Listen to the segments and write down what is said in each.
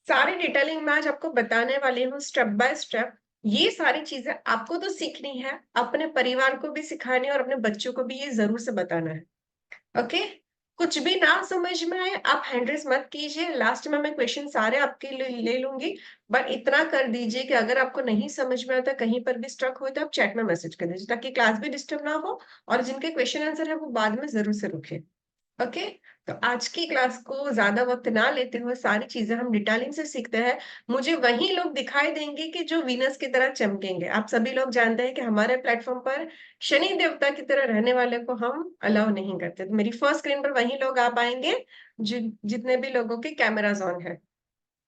सारी डिटेलिंग मैं आज आपको बताने वाली हूँ स्टेप बाय स्टेप। ये सारी चीजें आपको तो सीखनी है, अपने परिवार को भी सिखानी है और अपने बच्चों को भी ये जरूर से बताना है। ओके। कुछ भी ना समझ में आए आप हैंड रेस मत कीजिए, लास्ट में मैं क्वेश्चन सारे आपके लिए ले लूंगी। बट इतना कर दीजिए कि अगर आपको नहीं समझ में आता, कहीं पर भी स्ट्रक हो, तो आप चैट में मैसेज कर दीजिए ताकि क्लास भी डिस्टर्ब ना हो और जिनके क्वेश्चन आंसर है वो बाद में जरूर से रुके। ओके। तो आज की क्लास को ज्यादा वक्त ना लेते हुए सारी चीजें हम डिटेलिंग से सीखते हैं। मुझे वही लोग दिखाई देंगे कि जो वीनस की तरह चमकेंगे। आप सभी लोग जानते हैं कि हमारे प्लेटफॉर्म पर शनि देवता की तरह रहने वाले को हम अलाउ नहीं करते। तो मेरी फर्स्ट स्क्रीन पर वही लोग आ पाएंगे जितने भी लोगों के कैमराज ऑन है।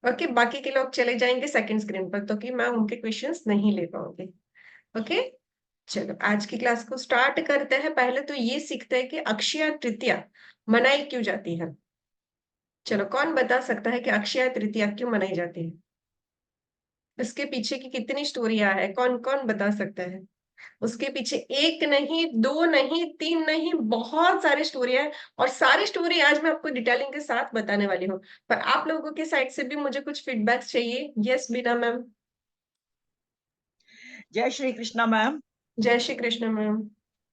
ओके, बाकी के लोग चले जाएंगे सेकंड स्क्रीन पर, तो कि मैं उनके क्वेश्चंस नहीं ले पाऊंगी। ओके। चलो आज की क्लास को स्टार्ट करते हैं। पहले तो ये सीखते हैं कि अक्षय तृतीया मनाई क्यों जाती है। चलो, कौन बता सकता है कि अक्षय तृतीया क्यों मनाई जाती है? इसके पीछे की कितनी स्टोरियां है, कौन कौन बता सकता है? उसके पीछे एक नहीं, दो नहीं, तीन नहीं, बहुत सारी स्टोरियां हैं। और सारी स्टोरी आज मैं आपको डिटेलिंग के साथ बताने वाली हूँ। पर आप लोगों के साइड से भी मुझे कुछ फीडबैक्स चाहिए। यस बीना मैम। जय श्री कृष्णा मैम। जय श्री कृष्ण मैम।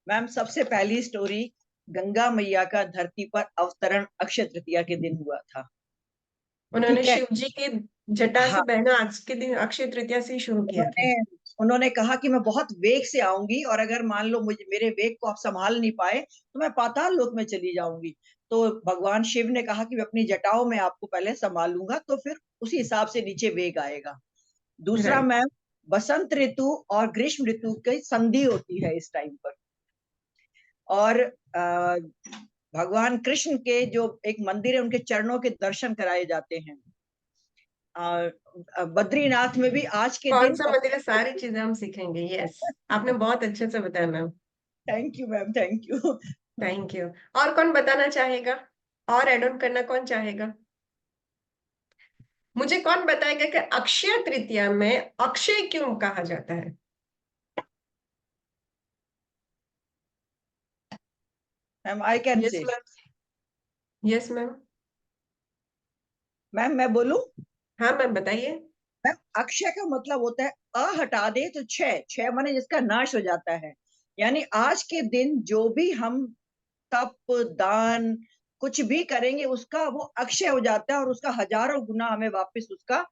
मैम, सबसे पहली स्टोरी गंगा मैया का धरती पर अवतरण अक्षय तृतीया के दिन हुआ था। उन्होंने ठीक है। शिव जी की जटा से हाँ, बहना आज के दिन अक्षय तृतीया से ही शुरू किया था। उन्होंने उन्होंने कहा कि मैं बहुत वेग से आऊंगी और अगर मान लो मुझे मेरे वेग को आप संभाल नहीं पाए तो मैं पाताल लोक में चली जाऊंगी। तो भगवान शिव ने कहा कि मैं अपनी जटाओं में आपको पहले संभालूंगा, तो फिर उसी हिसाब से नीचे वेग आएगा। दूसरा राइट। मैम, बसंत ऋतु और ग्रीष्म ऋतु की संधि होती है इस टाइम पर। और भगवान कृष्ण के जो एक मंदिर है उनके चरणों के दर्शन कराए जाते हैं। बद्रीनाथ में भी आज के कौन दिन सा मंदिर है, सारी चीजें हम सीखेंगे। यस, आपने बहुत अच्छे से बताया ma'am. Thank you ma'am, thank you. Thank you. और कौन बताना चाहेगा? और एड ऑन करना कौन चाहेगा? मुझे कौन बताएगा कि अक्षय तृतीया में अक्षय क्यों कहा जाता है? मैम, आई कैन यस से। मैम। Yes ma'am. मैम, मैं बोलूं? हाँ मैम, बताइए। मैम, अक्षय का मतलब होता है हटा दे तो क्षय, क्षय माने जिसका नाश हो जाता है। यानी आज के दिन जो भी हम तप दान कुछ भी करेंगे उसका वो अक्षय हो जाता है और उसका हजारों गुना हमें वापस उसका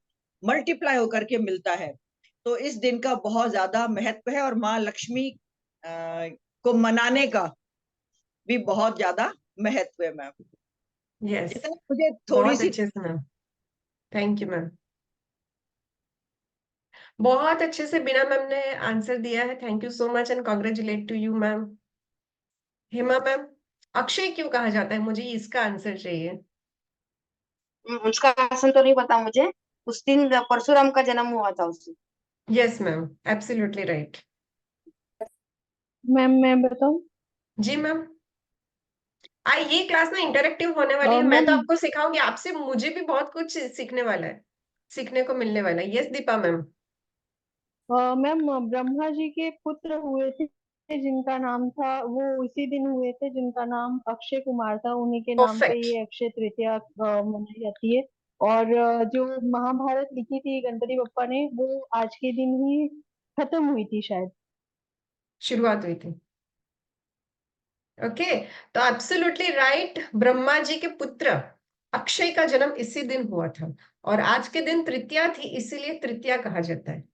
मल्टीप्लाई होकर के मिलता है। तो इस दिन का बहुत ज्यादा महत्व है और माँ लक्ष्मी को मनाने का भी बहुत ज्यादा महत्व है मैम। यस। इतना मुझे थोड़ी बहुत सी। अच्छे से मैम। Thank you ma'am. बहुत अच्छे से बिना मैम ने आंसर दिया है। Thank you so much and congratulate to you ma'am. Hema ma'am, अक्षय क्यों कहा जाता है? मुझे इसका आंसर चाहिए। उसका आसन तो नहीं पता मुझे। उस दिन परशुराम का जन्म हुआ था उस दिन। Yes ma'am, absolutely right. Ma'am मैं बताऊं? जी मैम। ये क्लास ना इंटरेक्टिव होने वाली है। मैं मैम तो आपको सिखाऊंगी, आपसे मुझे भी बहुत कुछ सीखने वाला है, सीखने को मिलने वाला है। Yes Deepa ma'am. Ma'am Brahma ji के पुत्र हुए थे जिनका नाम था, वो उसी दिन हुए थे जिनका नाम अक्षय कुमार था। उन्हीं के नाम पे परफेक्ट। ये अक्षय तृतीया मनाई जाती है। और जो महाभारत लिखी थी गणपति बप्पा ने, वो आज के दिन ही खत्म हुई थी शायद। शुरुआत हुई थी। ओके। तो एब्सोल्युटली राइट, ब्रह्मा जी के पुत्र अक्षय का जन्म इसी दिन हुआ था। और आज के दिन तृतीया थी, इसीलिए तृतीया कहा जाता है।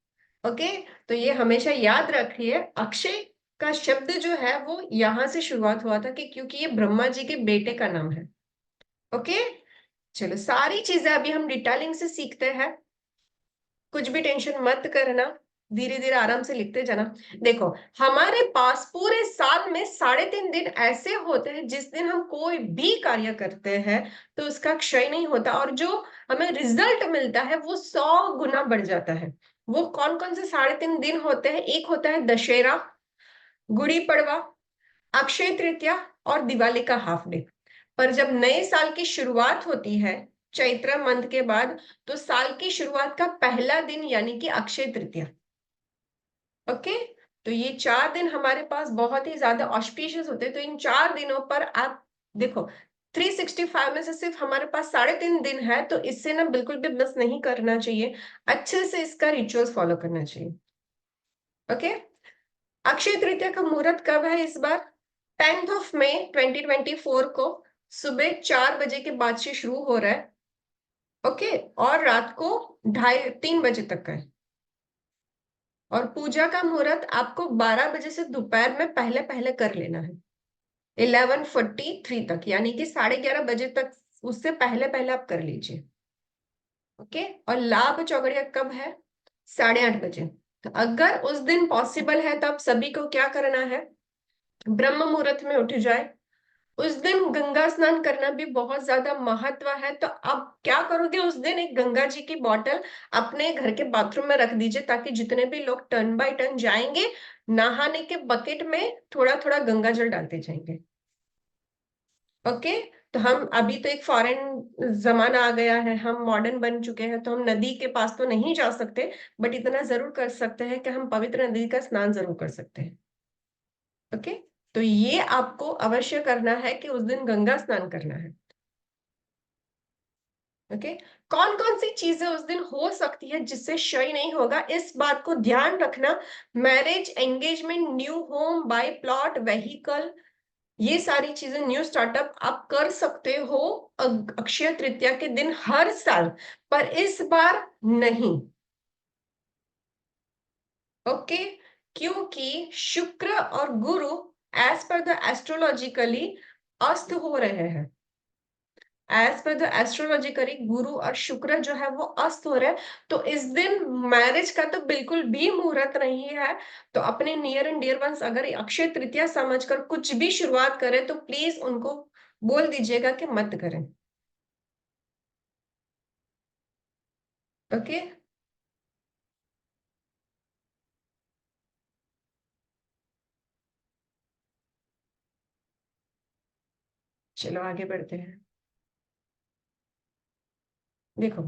ओके। तो ये हमेशा याद रखिए, अक्षय का शब्द जो है वो यहां से शुरुआत हुआ था कि क्योंकि ये ब्रह्मा जी के बेटे का नाम है। ओके। चलो, सारी चीजें अभी हम डिटेलिंग से सीखते हैं। कुछ भी टेंशन मत करना, धीरे धीरे आराम से लिखते जाना। देखो, हमारे पास पूरे साल में 3.5 दिन ऐसे होते हैं जिस दिन हम कोई भी कार्य करते हैं तो उसका क्षय नहीं होता, और जो हमें रिजल्ट मिलता है वो 100 गुना बढ़ जाता है। वो कौन कौन से 3.5 दिन होते हैं? एक होता है दशहरा, गुड़ी पड़वा, अक्षय तृतीया और दिवाली का हाफ डे। पर जब नए साल की शुरुआत होती है चैत्र मंथ के बाद, तो साल की शुरुआत का पहला दिन यानी कि अक्षय तृतीया। ओके। तो ये 4 दिन हमारे पास बहुत ही ज्यादा ऑस्पिशियस होते हैं। तो इन 4 दिनों पर आप देखो, 365 में से सिर्फ हमारे पास 3.5 दिन है, तो इससे ना बिल्कुल भी मिस नहीं करना चाहिए, अच्छे से इसका रिचुअल्स फॉलो करना चाहिए। ओके, अक्षय तृतीया का मुहूर्त कब है इस बार? 10th of May 2024 को सुबह 4 बजे के बाद से शुरू हो रहा है। ओके, और रात को 2:30-3 बजे तक का है। और पूजा का मुहूर्त आपको 12 बजे से दोपहर में पहले पहले कर लेना है, 11:43 तक, यानी कि 11:30 बजे तक, उससे पहले पहले आप कर लीजिए। ओके, और लाभ चौगड़िया कब है? 8:30 बजे। तो अगर उस दिन पॉसिबल है तो आप सभी को क्या करना है, ब्रह्म मुहूर्त में उठ जाए। उस दिन गंगा स्नान करना भी बहुत ज्यादा महत्व है, तो आप क्या करोगे उस दिन, एक गंगा जी की बॉटल अपने घर के बाथरूम में रख दीजिए, ताकि जितने भी लोग टर्न बाय टर्न जाएंगे, नहाने के बकेट में थोड़ा थोड़ा गंगा जल डालते जाएंगे। ओके, तो हम अभी तो एक फॉरेन जमाना आ गया है, हम मॉडर्न बन चुके हैं, तो हम नदी के पास तो नहीं जा सकते, बट इतना जरूर कर सकते हैं कि हम पवित्र नदी का स्नान जरूर कर सकते हैं। ओके, तो ये आपको अवश्य करना है कि उस दिन गंगा स्नान करना है। ओके, कौन कौन सी चीजें उस दिन हो सकती है जिससे क्षय नहीं होगा, इस बात को ध्यान रखना। Marriage, engagement, new home, buy plot, vehicle, ये सारी चीजें, न्यू स्टार्टअप आप कर सकते हो अक्षय तृतीया के दिन हर साल, पर इस बार नहीं। ओके, क्योंकि शुक्र और गुरु एज पर द एस्ट्रोलॉजिकली अस्त हो रहे हैं। एज पर द एस्ट्रोलॉजिकली गुरु और शुक्र जो है वो अस्त हो रहे हैं, तो इस दिन मैरिज का तो बिल्कुल भी मुहूर्त नहीं है। तो अपने नियर एंड डियर वंस अगर अक्षय तृतीया समझकर कुछ भी शुरुआत करें, तो प्लीज उनको बोल दीजिएगा कि मत करें। ओके, चलो आगे बढ़ते हैं। देखो,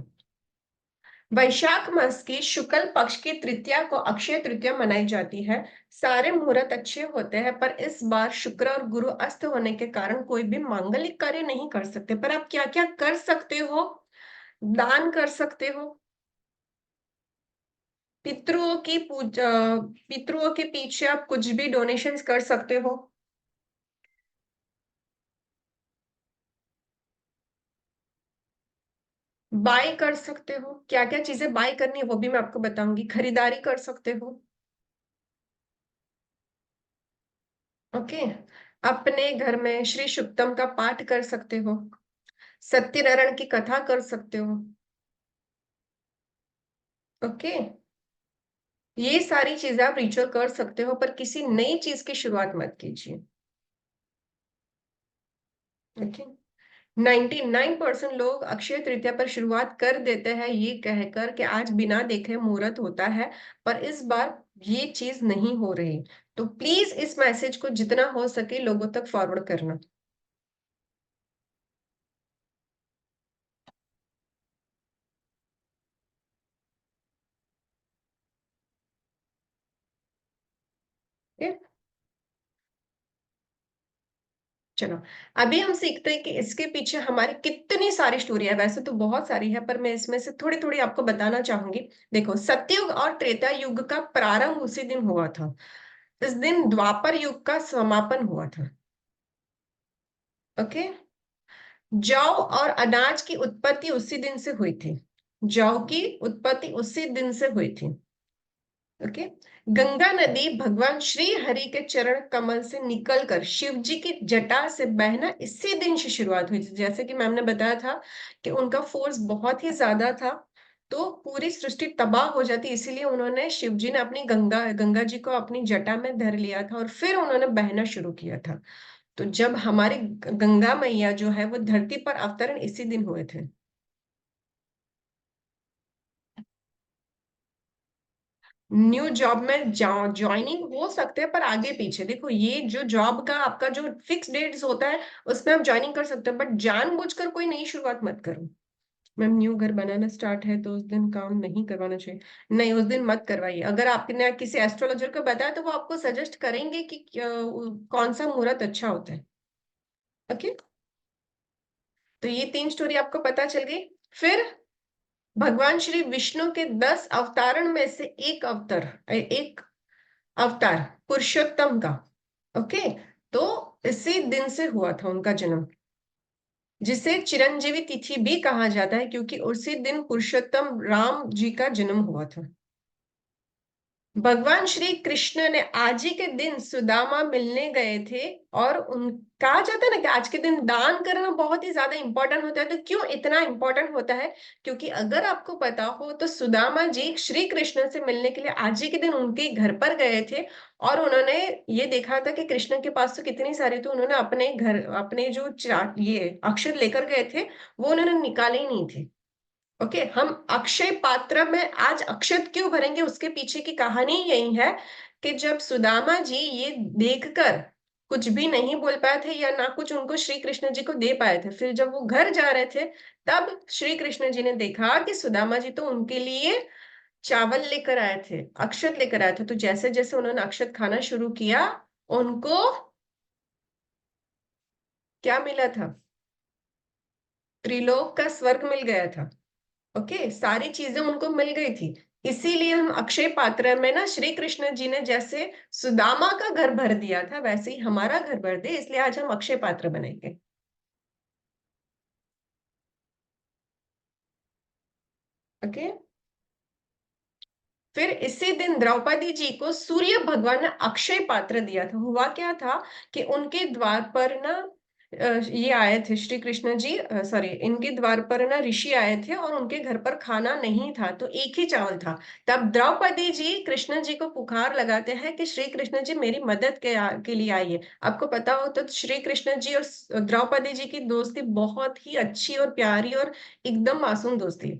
वैशाख मास की शुक्ल पक्ष की तृतीया को अक्षय तृतीया मनाई जाती है। सारे मुहूर्त अच्छे होते हैं, पर इस बार शुक्र और गुरु अस्त होने के कारण कोई भी मांगलिक कार्य नहीं कर सकते। पर आप क्या क्या कर सकते हो? दान कर सकते हो, पितरों की पूजा, पितरों के पीछे आप कुछ भी डोनेशंस कर सकते हो। बाय कर सकते हो, क्या क्या चीजें बाय करनी है वो भी मैं आपको बताऊंगी। खरीदारी कर सकते हो। ओके, अपने घर में श्री सुक्तम का पाठ कर सकते हो, सत्यनारायण की कथा कर सकते हो। ओके, ये सारी चीजें आप रिचुअल कर सकते हो, पर किसी नई चीज की शुरुआत मत कीजिए। ओके, 99% लोग अक्षय तृतीया पर शुरुआत कर देते हैं ये कहकर कि आज बिना देखे मुहूर्त होता है, पर इस बार ये चीज नहीं हो रही। तो प्लीज इस मैसेज को जितना हो सके लोगों तक फॉरवर्ड करना। ठीक? चलो, अभी हम सीखते हैं कि इसके पीछे हमारी कितनी सारी स्टोरी है। वैसे तो बहुत सारी है, पर मैं इसमें से थोड़ी थोड़ी आपको बताना चाहूंगी। देखो, सतयुग और त्रेता युग का प्रारंभ उसी दिन हुआ था। इस दिन द्वापर युग का समापन हुआ था। ओके, जौ और अनाज की उत्पत्ति उसी दिन से हुई थी। जौ की उत्पत्ति उसी दिन से हुई थी। ओके, गंगा नदी भगवान श्री हरि के चरण कमल से निकलकर शिव जी की जटा से बहना इसी दिन से शुरुआत हुई थी। जैसे कि मैम ने बताया था कि उनका फोर्स बहुत ही ज्यादा था, तो पूरी सृष्टि तबाह हो जाती, इसीलिए उन्होंने, शिव जी ने अपनी गंगा जी को अपनी जटा में धर लिया था और फिर उन्होंने बहना शुरू किया था। तो जब हमारी गंगा मैया जो है वो धरती पर अवतरण इसी दिन हुए थे। न्यू जॉब में ज्वाइनिंग हो सकते हैं, पर आगे पीछे देखो, ये जो जॉब का आपका जो फिक्स डेट्स होता है उसमें आप ज्वाइनिंग कर सकते हो, बट जानबूझकर कोई नई शुरुआत मत करो। मैम, न्यू घर बनाना स्टार्ट है तो उस दिन काम नहीं करवाना चाहिए। नहीं, उस दिन मत करवाइए। अगर आपने किसी एस्ट्रोलॉजर को बताया तो वो आपको सजेस्ट करेंगे कि कौन सा मुहूर्त अच्छा होता है। ओके, तो ये 3 स्टोरी आपको पता चल गई। फिर भगवान श्री विष्णु के 10 अवतारण में से एक अवतार पुरुषोत्तम का, ओके, तो इसी दिन से हुआ था उनका जन्म, जिसे चिरंजीवी तिथि भी कहा जाता है, क्योंकि उसी दिन पुरुषोत्तम राम जी का जन्म हुआ था। भगवान श्री कृष्ण ने आज ही के दिन सुदामा मिलने गए थे, और कहा जाता है ना कि आज के दिन दान करना बहुत ही ज्यादा इंपॉर्टेंट होता है। तो क्यों इतना इंपॉर्टेंट होता है? क्योंकि अगर आपको पता हो तो सुदामा जी श्री कृष्ण से मिलने के लिए आज ही के दिन उनके घर पर गए थे, और उन्होंने ये देखा था कि कृष्ण के पास तो कितनी सारी, तो उन्होंने अपने घर अपने जो ये अक्षर लेकर गए थे वो उन्होंने निकाले ही नहीं थे। ओके, हम अक्षय पात्र में आज अक्षत क्यों भरेंगे, उसके पीछे की कहानी यही है कि जब सुदामा जी ये देखकर कुछ भी नहीं बोल पाए थे या ना कुछ उनको श्री कृष्ण जी को दे पाए थे, फिर जब वो घर जा रहे थे तब श्री कृष्ण जी ने देखा कि सुदामा जी तो उनके लिए चावल लेकर आए थे, अक्षत लेकर आए थे। तो जैसे जैसे उन्होंने अक्षत खाना शुरू किया, उनको क्या मिला था? त्रिलोक का स्वर्ग मिल गया था। ओके, सारी चीजें उनको मिल गई थी। इसीलिए हम अक्षय पात्र में ना श्री कृष्ण जी ने जैसे सुदामा का घर भर दिया था, वैसे ही हमारा घर भर दे, इसलिए आज हम अक्षय पात्र बनाएंगे। ओके, फिर इसी दिन द्रौपदी जी को सूर्य भगवान ने अक्षय पात्र दिया था। हुआ क्या था कि उनके द्वार पर ना ये आए थे श्री कृष्ण जी, सॉरी, इनके द्वार पर ना ऋषि आए थे और उनके घर पर खाना नहीं था, तो एक ही चावल था। तब द्रौपदी जी कृष्ण जी को पुकार लगाते हैं कि श्री कृष्ण जी मेरी मदद के लिए आइए। आपको पता हो तो श्री कृष्ण जी और द्रौपदी जी की दोस्ती बहुत ही अच्छी और प्यारी और एकदम मासूम दोस्ती।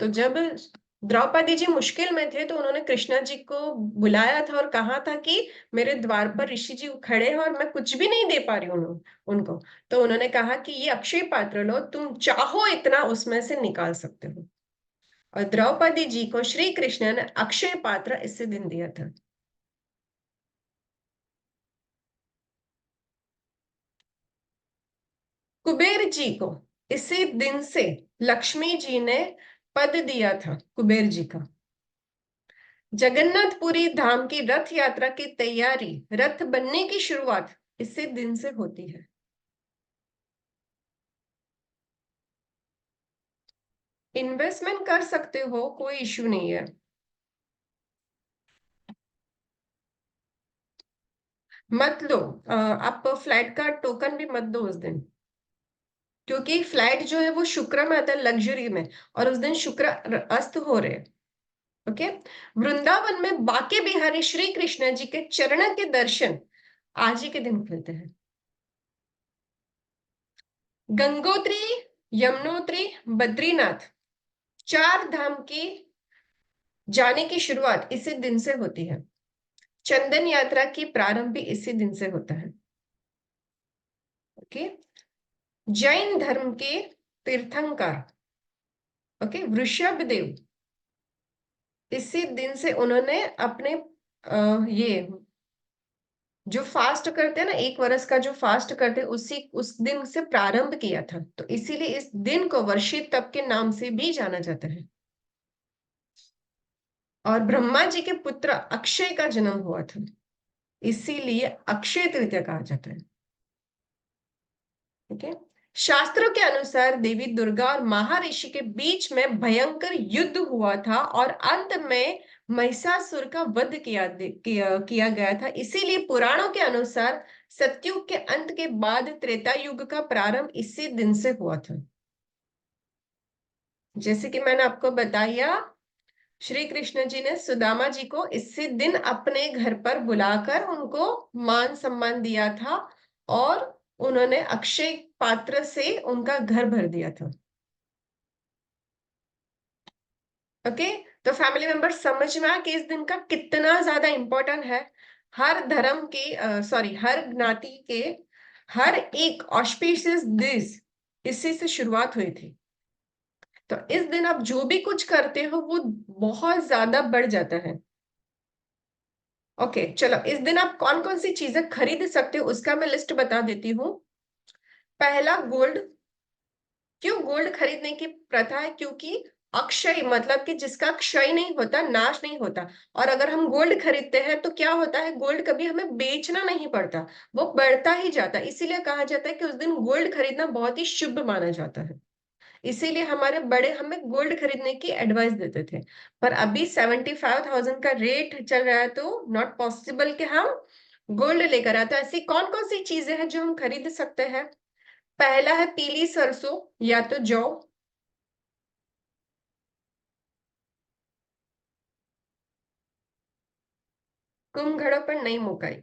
तो जब द्रौपदी जी मुश्किल में थे तो उन्होंने कृष्णा जी को बुलाया था और कहा था कि मेरे द्वार पर ऋषि जी खड़े हैं और मैं कुछ भी नहीं दे पा रही हूँ उनको। तो उन्होंने कहा कि ये अक्षय पात्र लो, तुम चाहो इतना उसमें से निकाल सकते हो। और द्रौपदी जी को श्री कृष्ण ने अक्षय पात्र इसी दिन दिया था। कुबेर जी को इसी दिन से लक्ष्मी जी ने पद दिया था, कुबेर जी का। जगन्नाथपुरी धाम की रथ यात्रा की तैयारी, रथ बनने की शुरुआत इसी दिन से होती है। इन्वेस्टमेंट कर सकते हो, कोई इश्यू नहीं है। मत लो, आप फ्लाइट का टोकन भी मत दो उस दिन, क्योंकि फ्लाइट जो है वो शुक्र में आता है, लग्जरी में, और उस दिन शुक्र अस्त हो रहे हैं। ओके, वृंदावन में बाके बिहारी श्री कृष्ण जी के चरण के दर्शन आज ही के दिन खुलते हैं। गंगोत्री, यमुनोत्री, बद्रीनाथ, 4 धाम की जाने की शुरुआत इसी दिन से होती है। चंदन यात्रा की प्रारंभ भी इसी दिन से होता है। ओके, जैन धर्म के तीर्थंकर, ओके, वृषभ देव, इसी दिन से उन्होंने अपने ये जो फास्ट करते हैं ना, 1 वर्ष का जो फास्ट करते हैं, उस दिन से प्रारंभ किया था। तो इसीलिए इस दिन को वर्षी तप के नाम से भी जाना जाता है। और ब्रह्मा जी के पुत्र अक्षय का जन्म हुआ था, इसीलिए अक्षय तृतीया कहा जाता है। ठीक है, शास्त्रों के अनुसार देवी दुर्गा और महर्षि के बीच में भयंकर युद्ध हुआ था और अंत में महिषासुर का वध किया गया था। इसीलिए पुराणों के अनुसार सतयुग के अंत के बाद त्रेता युग का प्रारंभ इसी दिन से हुआ था। जैसे कि मैंने आपको बताया, श्री कृष्ण जी ने सुदामा जी को इसी दिन अपने घर पर बुलाकर उनको मान सम्मान दिया था, और उन्होंने अक्षय पात्र से उनका घर भर दिया था। ओके, तो फैमिली मेंबर समझ में आया कि इस दिन का कितना ज्यादा इंपॉर्टेंट है। हर धर्म के सॉरी हर ज्ञाति के हर एक ऑस्पिशियस दिस इसी से शुरुआत हुई थी। तो इस दिन आप जो भी कुछ करते हो वो बहुत ज्यादा बढ़ जाता है। ओके, चलो, इस दिन आप कौन कौन सी चीजें खरीद सकते हो उसका मैं लिस्ट बता देती हूँ। पहला, गोल्ड, क्यों गोल्ड खरीदने की प्रथा है? क्योंकि अक्षय मतलब कि जिसका क्षय नहीं होता, नाश नहीं होता। और अगर हम गोल्ड खरीदते हैं तो क्या होता है, गोल्ड कभी हमें बेचना नहीं पड़ता, वो बढ़ता ही जाता है। इसीलिए कहा जाता है कि उस दिन गोल्ड खरीदना बहुत ही शुभ माना जाता है। इसीलिए हमारे बड़े हमें गोल्ड खरीदने की एडवाइस देते थे। पर अभी 75,000 का रेट चल रहा है, तो नॉट पॉसिबल कि हम गोल्ड लेकर आए। तो ऐसी कौन कौन सी चीजें हैं जो हम खरीद सकते हैं? पहला है पीली सरसों या तो जौ, कुम्भ घड़ों पर नई मुकाई।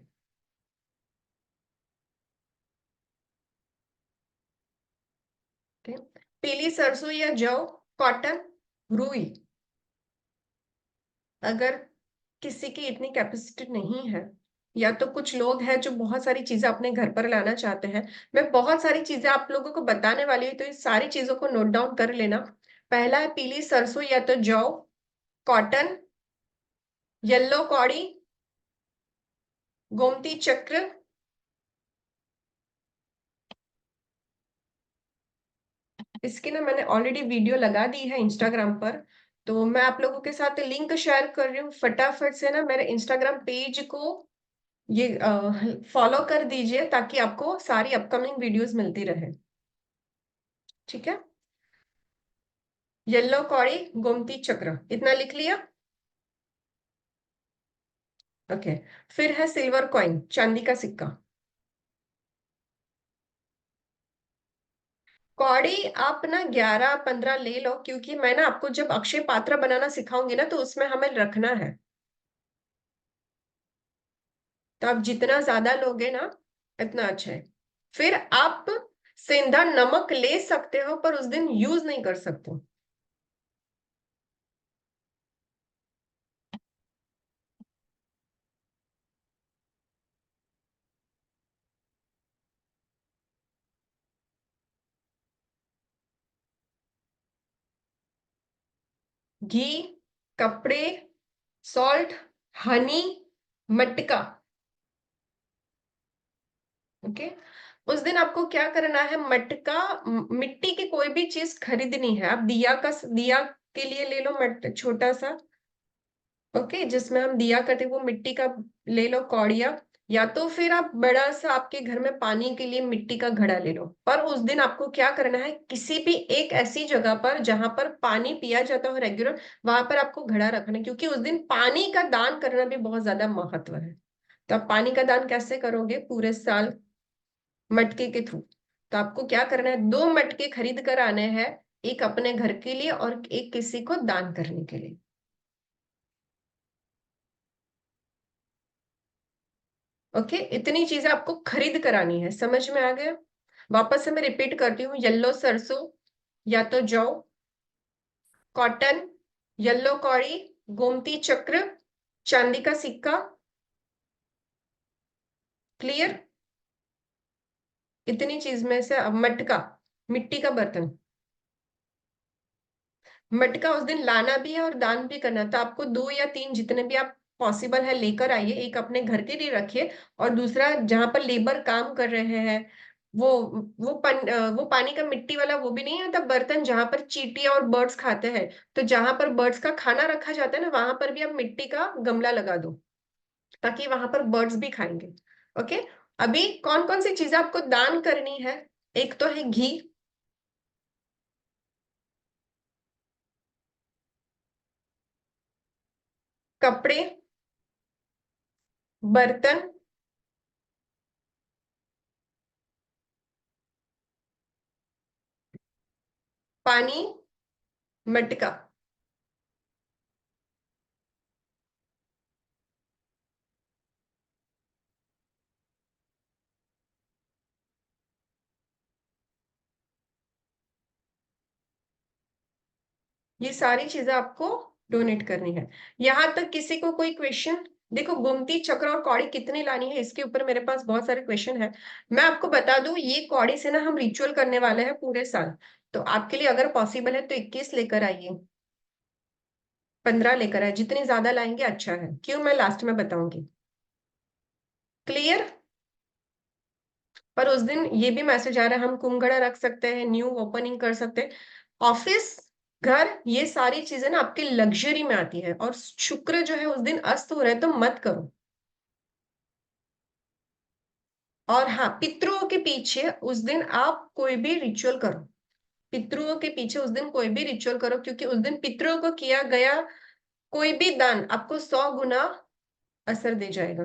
ठीक? पीली सरसों या जौ, कॉटन, रुई। अगर किसी की इतनी कैपेसिटी नहीं है, या तो कुछ लोग हैं जो बहुत सारी चीजें अपने घर पर लाना चाहते हैं, मैं बहुत सारी चीजें आप लोगों को बताने वाली हूँ, तो इस सारी चीजों को नोट डाउन कर लेना। पहला है पीली सरसों या तो जौ, कॉटन, येलो कॉड़ी, गोमती चक्र, इसकी ना मैंने ऑलरेडी वीडियो लगा दी है इंस्टाग्राम पर, तो मैं आप लोगों के साथ लिंक शेयर कर रही हूँ। फटाफट से ना मेरे इंस्टाग्राम पेज को ये फॉलो कर दीजिए, ताकि आपको सारी अपकमिंग वीडियोस मिलती रहे। ठीक है, येलो कॉड़ी, गोमती चक्र, इतना लिख लिया? ओके। फिर है सिल्वर कॉइन, चांदी का सिक्का। कौड़ी आप ना 11-15 ले लो, क्योंकि मैं ना आपको जब अक्षय पात्र बनाना सिखाऊंगी ना, तो उसमें हमें रखना है। तो आप जितना ज्यादा लोगे ना, इतना अच्छा है। फिर आप सेंधा नमक ले सकते हो, पर उस दिन यूज नहीं कर सकते। घी, कपड़े, सॉल्ट, हनी, मटका। ओके। उस दिन आपको क्या करना है, मटका, मिट्टी की कोई भी चीज खरीदनी है। आप दिया के लिए ले लो मट छोटा सा, ओके, जिसमें हम दिया करते, वो मिट्टी का ले लो कौड़िया। या तो फिर आप बड़ा सा आपके घर में पानी के लिए मिट्टी का घड़ा ले लो। पर उस दिन आपको क्या करना है, किसी भी एक ऐसी जगह पर जहां पर पानी पिया जाता हो रेगुलर, वहां पर आपको घड़ा रखना है, क्योंकि उस दिन पानी का दान करना भी बहुत ज्यादा महत्व है। तो आप पानी का दान कैसे करोगे पूरे साल? मटके के थ्रू। तो आपको क्या करना है, 2 मटके खरीद कर आने हैं, एक अपने घर के लिए और एक किसी को दान करने के लिए। ओके, इतनी चीजें आपको खरीद कर आनी है। समझ में आ गया? वापस से मैं रिपीट करती हूँ, येलो सरसों या तो जौ, कॉटन, येलो कॉड़ी, गोमती चक्र, चांदी का सिक्का। क्लियर? इतनी चीज में से अब मटका, मिट्टी का बर्तन। मटका उस दिन लाना भी है और दान भी करना, तो आपको 2 या 3 जितने भी आप पॉसिबल है लेकर आइए। एक अपने घर के लिए रखिए, और दूसरा जहां पर लेबर काम कर रहे हैं, वो वो पानी का मिट्टी वाला वो भी नहीं आता बर्तन, जहां पर चींटियां और बर्ड्स खाते हैं। तो जहां पर बर्ड्स का खाना रखा जाता है ना, वहां पर भी आप मिट्टी का गमला लगा दो, ताकि वहां पर बर्ड्स भी खाएंगे। ओके। अभी कौन कौन सी चीजें आपको दान करनी है? एक तो है घी, कपड़े, बर्तन, पानी, मटका। ये सारी चीजें आपको डोनेट करनी है। यहां तक किसी को कोई क्वेश्चन? देखो, गोमती चक्र और कौड़ी कितनी लानी है, इसके ऊपर मेरे पास बहुत सारे क्वेश्चन है। मैं आपको बता दूं, ये कौड़ी से ना हम रिचुअल करने वाले हैं पूरे साल। तो आपके लिए अगर पॉसिबल है तो 21 लेकर आइए, 15 लेकर आए, जितनी ज्यादा लाएंगे अच्छा है। क्यों, मैं लास्ट में बताऊंगी। क्लियर? पर उस दिन ये भी मैसेज आ रहा है, हम कुंभगढ़ा रख सकते हैं, न्यू ओपनिंग कर सकते हैं। ऑफिस, घर, ये सारी चीजें ना आपकी लग्जरी में आती है, और शुक्र जो है उस दिन अस्त हो रहा है, तो मत करो। और हाँ, पितरों के पीछे उस दिन आप कोई भी रिचुअल करो, पितरों के पीछे उस दिन कोई भी रिचुअल करो, क्योंकि उस दिन पितरों को किया गया कोई भी दान आपको 100 गुना असर दे जाएगा।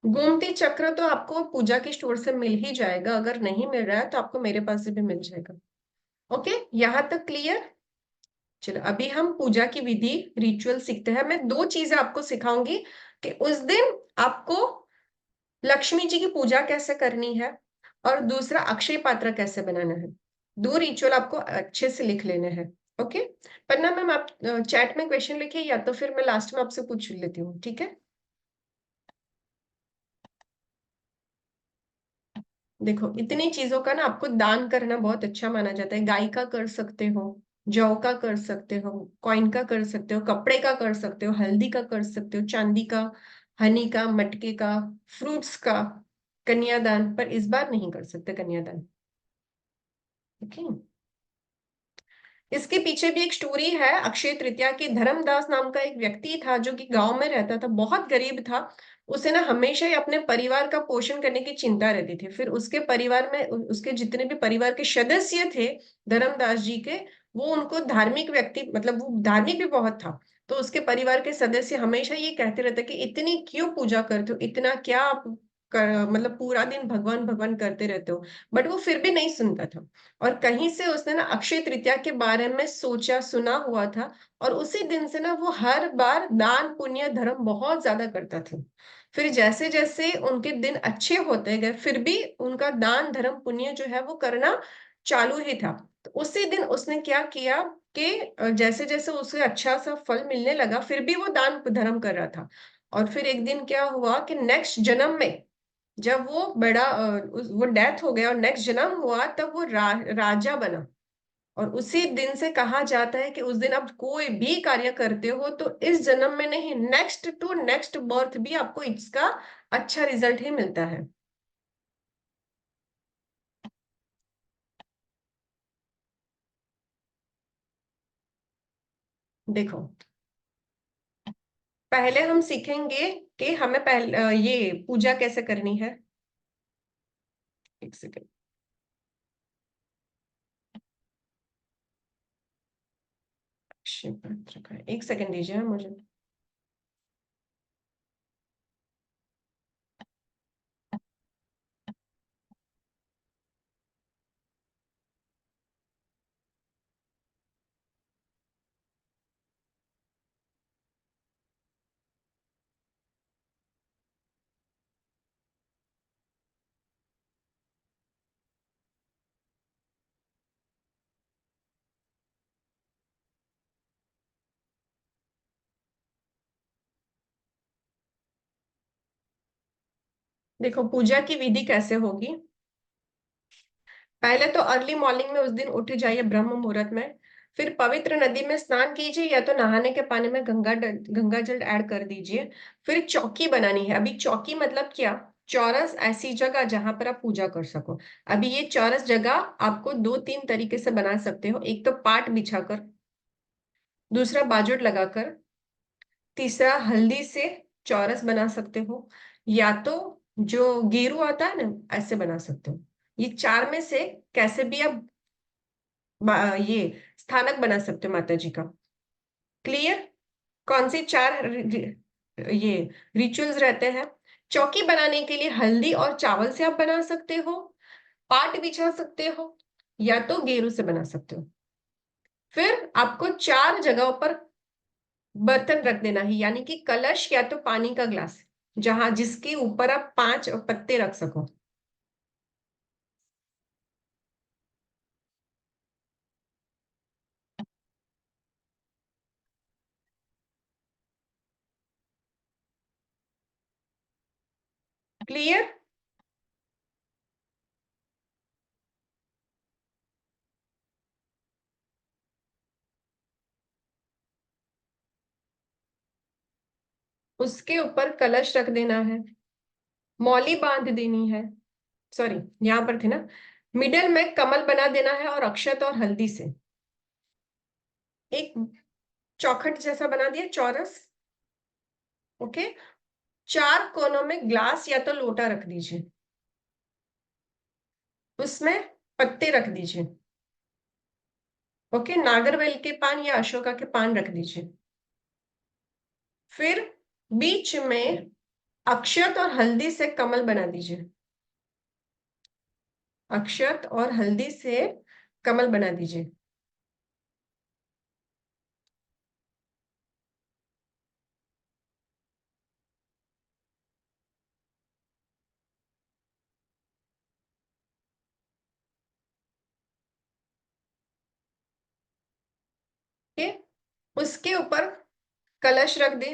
गोमती चक्र तो आपको पूजा के स्टोर से मिल ही जाएगा, अगर नहीं मिल रहा है तो आपको मेरे पास से भी मिल जाएगा। ओके, यहां तक क्लियर? चलो अभी हम पूजा की विधि, रिचुअल सीखते हैं। मैं दो चीजें आपको सिखाऊंगी कि उस दिन आपको लक्ष्मी जी की पूजा कैसे करनी है, और दूसरा अक्षय पात्र कैसे बनाना है। दो रिचुअल आपको अच्छे से लिख लेने हैं। ओके, पन्ना मैम आप चैट में क्वेश्चन लिखिए, या तो फिर मैं लास्ट में आपसे पूछ लेती हूँ, ठीक है? देखो, इतनी चीजों का ना आपको दान करना बहुत अच्छा माना जाता है। गाय का कर सकते हो, जौ का कर सकते हो, कॉइन का कर सकते हो, कपड़े का कर सकते हो, हल्दी का कर सकते हो, चांदी का, हनी का, मटके का, फ्रूट्स का। कन्यादान पर इस बार नहीं कर सकते कन्यादान। ओके, इसके पीछे भी एक स्टोरी है अक्षय तृतीया की। धर्मदास नाम का एक व्यक्ति था जो कि गांव में रहता था, बहुत गरीब था। उसे ना हमेशा ही अपने परिवार का पोषण करने की चिंता रहती थी। फिर उसके परिवार में उसके जितने भी परिवार के सदस्य थे धर्मदास जी के, वो उनको धार्मिक व्यक्ति, मतलब वो धार्मिक भी बहुत था। तो उसके परिवार के सदस्य हमेशा ये कहते रहते कि इतनी क्यों पूजा करते हो, इतना क्या आप मतलब पूरा दिन भगवान भगवान करते रहते हो। बट वो फिर भी नहीं सुनता था। और कहीं से उसने ना अक्षय तृतीया के बारे में सोचा, सुना हुआ था, और उसी दिन से ना वो हर बार दान पुण्य धर्म बहुत ज्यादा करता था। फिर जैसे जैसे उनके दिन अच्छे होते गए, फिर भी उनका दान धर्म पुण्य जो है वो करना चालू ही था। तो उसी दिन उसने क्या किया कि जैसे जैसे उसे अच्छा सा फल मिलने लगा, फिर भी वो दान धर्म कर रहा था। और फिर एक दिन क्या हुआ कि नेक्स्ट जन्म में, जब वो बड़ा वो डेथ हो गया और नेक्स्ट जन्म हुआ, तब वो राजा बना। और उसी दिन से कहा जाता है कि उस दिन आप कोई भी कार्य करते हो तो इस जन्म में नहीं, नेक्स्ट टू नेक्स्ट बर्थ भी आपको इसका अच्छा रिजल्ट ही मिलता है। देखो, पहले हम सीखेंगे कि हमें पहले ये पूजा कैसे करनी है। एक सेकंड। अक्षय पात्र का एक सेकंड दीजिए मुझे। देखो, पूजा की विधि कैसे होगी। पहले तो अर्ली मॉर्निंग में उस दिन उठ जाइए ब्रह्म मुहूर्त में। फिर पवित्र नदी में स्नान कीजिए, या तो नहाने के पानी में गंगा जल ऐड कर दीजिए। फिर चौकी बनानी है। अभी चौकी मतलब क्या? चौरस, ऐसी जगह जहां पर आप पूजा कर सको। अभी ये चौरस जगह आपको दो तीन तरीके से बना सकते हो। एक तो पाट बिछाकर, दूसरा बाजुट लगाकर, तीसरा हल्दी से चौरस बना सकते हो, या तो जो गेरू आता है ना, ऐसे बना सकते हो। ये चार में से कैसे भी आप ये स्थानक बना सकते हो माता जी का। क्लियर? कौन सी चार ये रिचुअल्स रहते हैं? चौकी बनाने के लिए हल्दी और चावल से आप बना सकते हो, पाट बिछा सकते हो, या तो गेरू से बना सकते हो। फिर आपको चार जगहों पर बर्तन रख देना है, यानी कि कलश या तो पानी का ग्लास, जहां जिसके ऊपर आप 5 पत्ते रख सको। क्लियर? उसके ऊपर कलश रख देना है। मौली बांध देनी है, सॉरी यहां पर थे ना, मिडल में कमल बना देना है और अक्षत और हल्दी से एक चौखट जैसा बना दिया, चौरस। ओके, 4 कोनों में ग्लास या तो लोटा रख दीजिए, उसमें पत्ते रख दीजिए। ओके, नागरवेल के पान या अशोका के पान रख दीजिए। फिर बीच में अक्षत और हल्दी से कमल बना दीजिए, अक्षत और हल्दी से कमल बना दीजिए। उसके ऊपर कलश रख दे,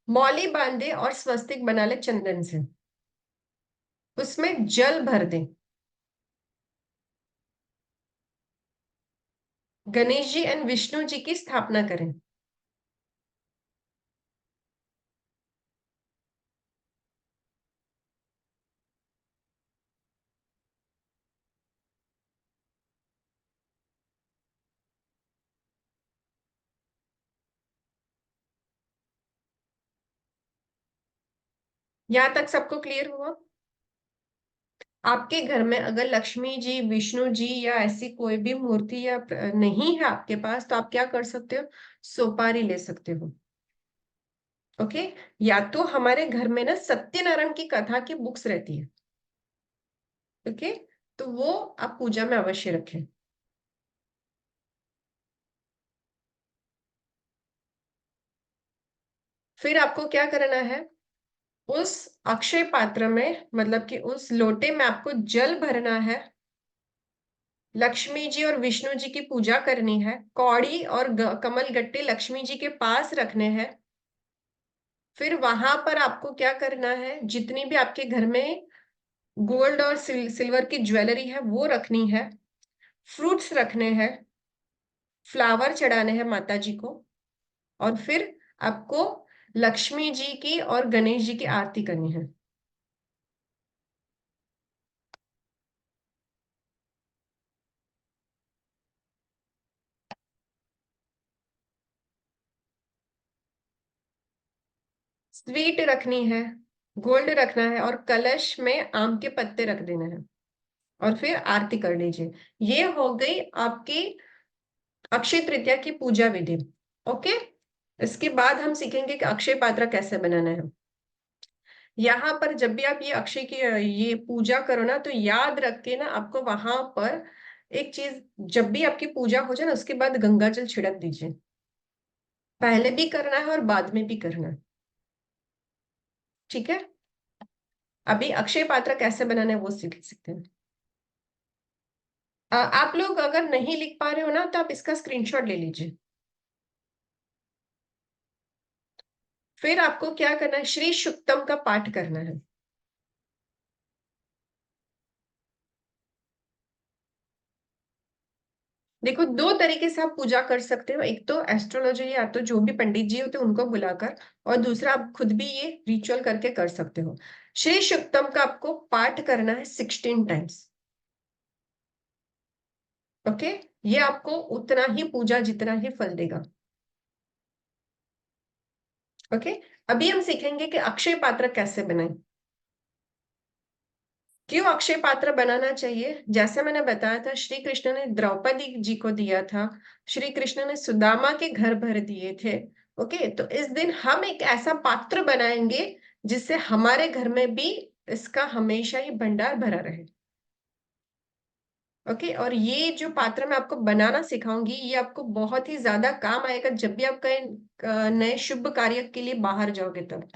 मौली बांधे और स्वस्तिक बना ले चंदन से, उसमें जल भर दे। गणेश जी एंड विष्णु जी की स्थापना करें। यहां तक सबको क्लियर हुआ? आपके घर में अगर लक्ष्मी जी, विष्णु जी या ऐसी कोई भी मूर्ति या नहीं है आपके पास, तो आप क्या कर सकते हो, सुपारी ले सकते हो। ओके, या तो हमारे घर में ना सत्यनारायण की कथा की बुक्स रहती है। ओके, तो वो आप पूजा में अवश्य रखें। फिर आपको क्या करना है, उस अक्षय पात्र में, मतलब कि उस लोटे में आपको जल भरना है, लक्ष्मी जी और विष्णु जी की पूजा करनी है, कौड़ी और कमल गट्टे लक्ष्मी जी के पास रखने हैं। फिर वहां पर आपको क्या करना है, जितनी भी आपके घर में गोल्ड और सिल्वर की ज्वेलरी है वो रखनी है, फ्रूट्स रखने हैं, फ्लावर चढ़ाने हैं माता जी को, और फिर आपको लक्ष्मी जी की और गणेश जी की आरती करनी है। स्वीट रखनी है, गोल्ड रखना है, और कलश में आम के पत्ते रख देने हैं, और फिर आरती कर लीजिए। ये हो गई आपकी अक्षय तृतीया की पूजा विधि। ओके, इसके बाद हम सीखेंगे कि अक्षय पात्र कैसे बनाना है। यहाँ पर जब भी आप ये अक्षय की ये पूजा करो ना, तो याद रख के ना आपको वहां पर एक चीज, जब भी आपकी पूजा हो जाए ना, उसके बाद गंगा जल छिड़क दीजिए। पहले भी करना है और बाद में भी करना है, ठीक है? अभी अक्षय पात्र कैसे बनाना है वो सीख सकते हैं। आप लोग अगर नहीं लिख पा रहे हो ना, तो आप इसका स्क्रीनशॉट ले लीजिए। फिर आपको क्या करना है, श्री शुक्तम का पाठ करना है। देखो, 2 तरीके से आप पूजा कर सकते हो, एक तो एस्ट्रोलॉजी या तो जो भी पंडित जी होते हैं उनको बुलाकर, और दूसरा आप खुद भी ये रिचुअल करके कर सकते हो। श्री शुक्तम का आपको पाठ करना है 16 टाइम्स। ओके, ये आपको उतना ही पूजा जितना ही फल देगा। ओके, अभी हम सीखेंगे कि अक्षय पात्र कैसे बनाएं। क्यों अक्षय पात्र बनाना चाहिए? जैसे मैंने बताया था, श्री कृष्ण ने द्रौपदी जी को दिया था, श्री कृष्ण ने सुदामा के घर भर दिए थे। ओके, तो इस दिन हम एक ऐसा पात्र बनाएंगे जिससे हमारे घर में भी इसका हमेशा ही भंडार भरा रहे। ओके, और ये जो पात्र मैं आपको बनाना सिखाऊंगी, ये आपको बहुत ही ज्यादा काम आएगा जब भी आप कहीं नए शुभ कार्य के लिए बाहर जाओगे तब।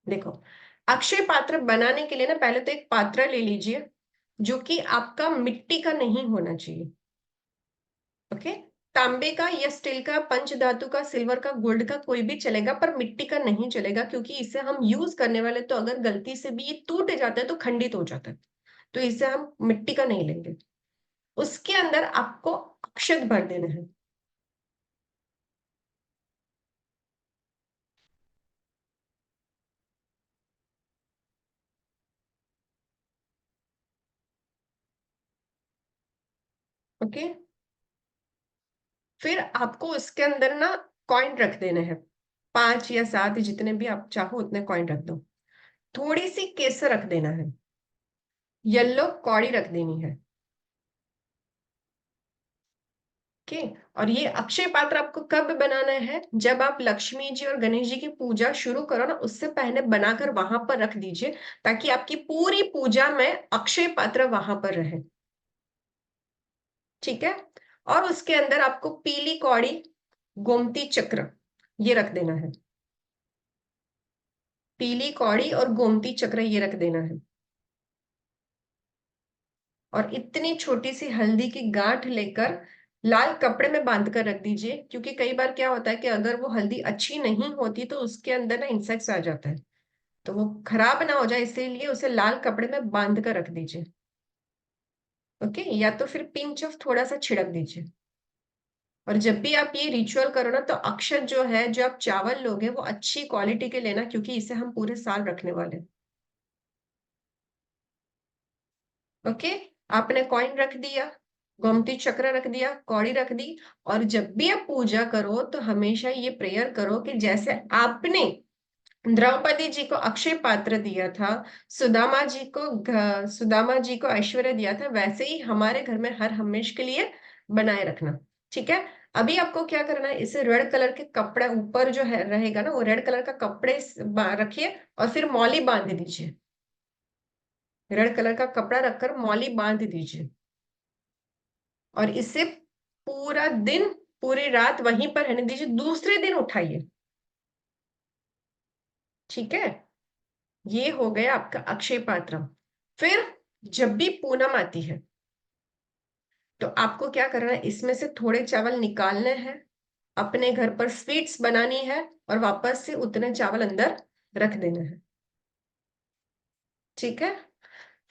देखो, अक्षय पात्र बनाने के लिए ना पहले तो एक पात्र ले लीजिए जो कि आपका मिट्टी का नहीं होना चाहिए। ओके, तांबे का या स्टील का, पंच धातु का, सिल्वर का, गोल्ड का, कोई भी चलेगा, पर मिट्टी का नहीं चलेगा, क्योंकि इसे हम यूज करने वाले, तो अगर गलती से भी ये टूट जाता है तो खंडित हो जाता है, तो इसे हम मिट्टी का नहीं लेंगे। उसके अंदर आपको अक्षत भर देना है। ओके। फिर आपको उसके अंदर ना कॉइन रख देने हैं, 5 या 7 जितने भी आप चाहो उतने कॉइन रख दो। थोड़ी सी केसर रख देना है, येलो कौड़ी रख देनी है। ओके। और ये अक्षय पात्र आपको कब बनाना है, जब आप लक्ष्मी जी और गणेश जी की पूजा शुरू करो ना, उससे पहले बनाकर वहां पर रख दीजिए, ताकि आपकी पूरी पूजा में अक्षय पात्र वहां पर रहे। ठीक है। और उसके अंदर आपको पीली कौड़ी, गोमती चक्र, ये रख देना है। पीली कौड़ी और गोमती चक्र ये रख देना है। और इतनी छोटी सी हल्दी की गांठ लेकर लाल कपड़े में बांध कर रख दीजिए, क्योंकि कई बार क्या होता है कि अगर वो हल्दी अच्छी नहीं होती तो उसके अंदर ना इंसेक्ट्स आ जाता है, तो वो खराब ना हो जाए इसीलिए उसे लाल कपड़े में बांध कर रख दीजिए। ओके। या तो फिर पिंच ऑफ थोड़ा सा छिड़क दीजिए। और जब भी आप ये रिचुअल करो ना, तो अक्षत जो है, जो आप चावल लोगे वो अच्छी क्वालिटी के लेना, क्योंकि इसे हम पूरे साल रखने वाले हैं। ओके। आपने कॉइन रख दिया, गोमती चक्र रख दिया, कौड़ी रख दी। और जब भी आप पूजा करो तो हमेशा ये प्रेयर करो कि जैसे आपने द्रौपदी जी को अक्षय पात्र दिया था, सुदामा जी को ऐश्वर्य दिया था, वैसे ही हमारे घर में हर हमेश के लिए बनाए रखना। ठीक है। अभी आपको क्या करना है, इसे रेड कलर के कपड़े ऊपर जो है रहेगा ना, वो रेड कलर का कपड़े रखिए और फिर मौली बांध दीजिए। रेड कलर का कपड़ा रखकर मौली बांध दीजिए। और इसे पूरा दिन, पूरी रात वहीं पर रहने दीजिए, दूसरे दिन उठाइए। ठीक है। ये हो गया आपका अक्षय पात्र। फिर जब भी पूनम आती है तो आपको क्या करना है, इसमें से थोड़े चावल निकालने हैं, अपने घर पर स्वीट्स बनानी है और वापस से उतने चावल अंदर रख देने हैं। ठीक है।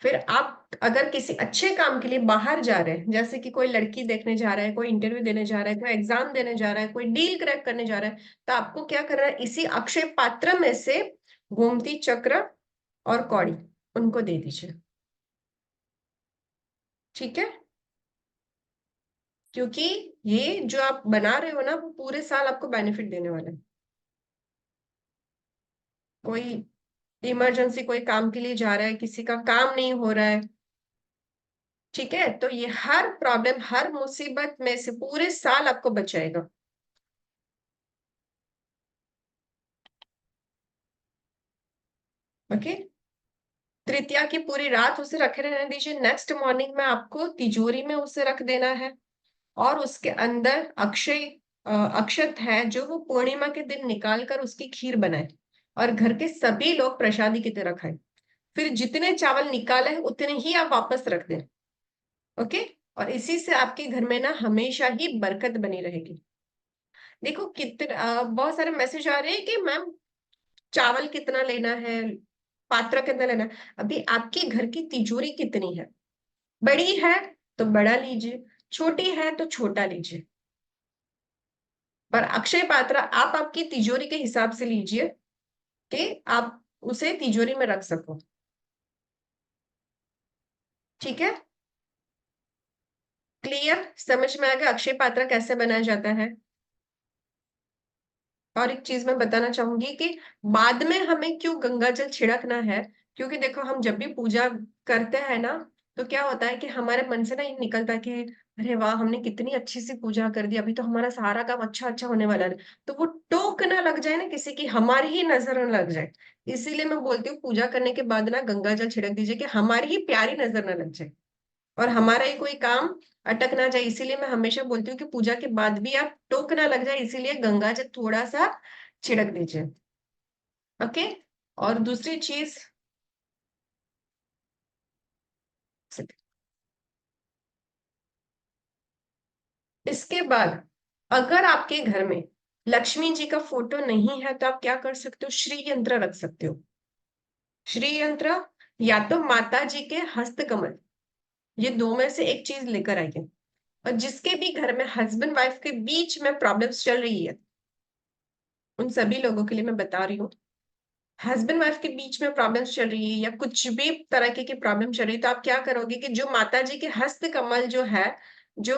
फिर आप अगर किसी अच्छे काम के लिए बाहर जा रहे हैं, जैसे कि कोई लड़की देखने जा रहा है, कोई इंटरव्यू देने जा रहा है, कोई एग्जाम देने जा रहा है, कोई डील क्रैक करने जा रहा है, तो आपको क्या करना है, इसी अक्षय पात्र में से गोमती चक्र और कौड़ी उनको दे दीजिए। ठीक है। क्योंकि ये जो आप बना रहे हो ना, वो पूरे साल आपको बेनिफिट देने वाला है। कोई इमरजेंसी कोई काम के लिए जा रहा है, किसी का काम नहीं हो रहा है, ठीक है, तो ये हर प्रॉब्लम, हर मुसीबत में से पूरे साल आपको बचाएगा। ओके। तृतीया की पूरी रात उसे रखे रहने दीजिए। नेक्स्ट मॉर्निंग में आपको तिजोरी में उसे रख देना है। और उसके अंदर अक्षत है जो वो पूर्णिमा के दिन निकाल कर उसकी खीर बनाए और घर के सभी लोग प्रसादी की तरह खाएं। फिर जितने चावल निकाले हैं उतने ही आप वापस रख दें। ओके। और इसी से आपके घर में ना हमेशा ही बरकत बनी रहेगी। देखो कितना बहुत सारे मैसेज आ रहे हैं कि मैम चावल कितना लेना है, पात्र कितना लेना है। अभी आपके घर की तिजोरी कितनी है, बड़ी है तो बड़ा लीजिए, छोटी है तो छोटा लीजिए। पर अक्षय पात्र आप आपकी तिजोरी के हिसाब से लीजिए कि आप उसे तिजोरी में रख सको। ठीक है। क्लियर, समझ में आ गया अक्षय पात्र कैसे बनाया जाता है। और एक चीज मैं बताना चाहूंगी कि बाद में हमें क्यों गंगा जल छिड़कना है, क्योंकि देखो हम जब भी पूजा करते हैं ना, तो क्या होता है कि हमारे मन से ना ये निकलता है कि अरे वाह हमने कितनी अच्छी सी पूजा कर दी, अभी तो हमारा सारा काम अच्छा अच्छा होने वाला है। तो वो टोक ना लग जाए ना किसी की, हमारी ही नजर न लग जाए। इसीलिए मैं बोलती हूँ पूजा करने के बाद ना गंगा जल छिड़क दीजिए कि हमारी ही प्यारी नजर न लग जाए और हमारा ही कोई काम अटक ना जाए। इसीलिए मैं हमेशा बोलती हूँ कि पूजा के बाद भी आप टोक ना लग जाए, इसीलिए गंगा जल थोड़ा सा छिड़क दीजिए। ओके। और दूसरी चीज, इसके बाद अगर आपके घर में लक्ष्मी जी का फोटो नहीं है तो आप क्या कर सकते हो, श्री यंत्र रख सकते हो। श्री यंत्र या तो माता जी के हस्त कमल, ये दो में से एक चीज लेकर आइए। और जिसके भी घर में हस्बैंड वाइफ के बीच में प्रॉब्लम्स चल रही है, उन सभी लोगों के लिए मैं बता रही हूँ, हस्बैंड वाइफ के बीच में प्रॉब्लम्स चल रही है या कुछ भी तरह की प्रॉब्लम चल रही है, तो आप क्या करोगे कि जो माता जी के हस्त कमल जो है जो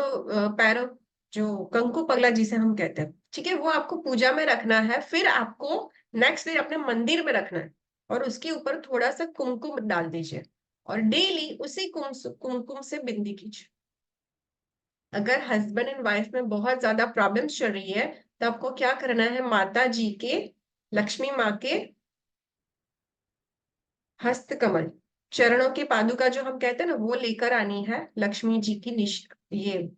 पैरों, जो कंकु पगला जिसे हम कहते हैं, ठीक है, वो आपको पूजा में रखना है। फिर आपको नेक्स्ट डे अपने मंदिर में रखना है और उसके ऊपर थोड़ा सा कुमकुम डाल दीजिए और डेली उसी कुमकुम से बिंदी कीजिए। अगर हस्बैंड एंड वाइफ में बहुत ज्यादा प्रॉब्लम्स चल रही है तो आपको क्या करना है, माता जी के, लक्ष्मी माँ के हस्त कमल, चरणों की पादुका जो हम कहते हैं ना, वो लेकर आनी है लक्ष्मी जी की ये,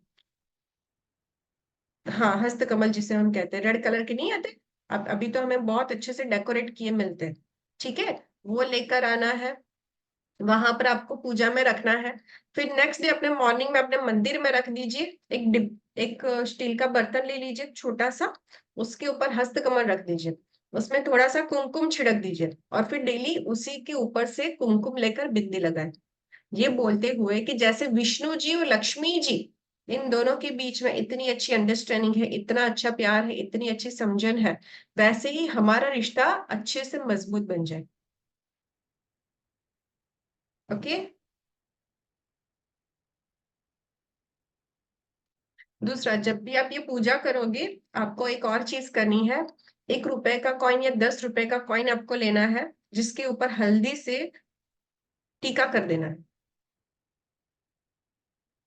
हाँ, हस्त कमल जिसे हम कहते हैं, रेड कलर के नहीं आते, अब अभी तो हमें बहुत अच्छे से डेकोरेट किए मिलते हैं, ठीक है, वो लेकर आना है, वहां पर आपको पूजा में रखना है। फिर नेक्स्ट डे अपने मॉर्निंग में अपने मंदिर में रख दीजिए, एक स्टील का बर्तन ले लीजिए छोटा सा, उसके ऊपर हस्त कमल रख दीजिए, उसमें थोड़ा सा कुमकुम छिड़क दीजिए और फिर डेली उसी के ऊपर से कुमकुम लेकर बिंदी लगाए, ये बोलते हुए कि जैसे विष्णु जी और लक्ष्मी जी, इन दोनों के बीच में इतनी अच्छी अंडरस्टैंडिंग है, इतना अच्छा प्यार है, इतनी अच्छी समझन है, वैसे ही हमारा रिश्ता अच्छे से मजबूत बन जाए। ओके। दूसरा, जब भी आप ये पूजा करोगे, आपको एक और चीज करनी है, 1 रुपए का कॉइन या 10 रुपए का कॉइन आपको लेना है, जिसके ऊपर हल्दी से टीका कर देना है।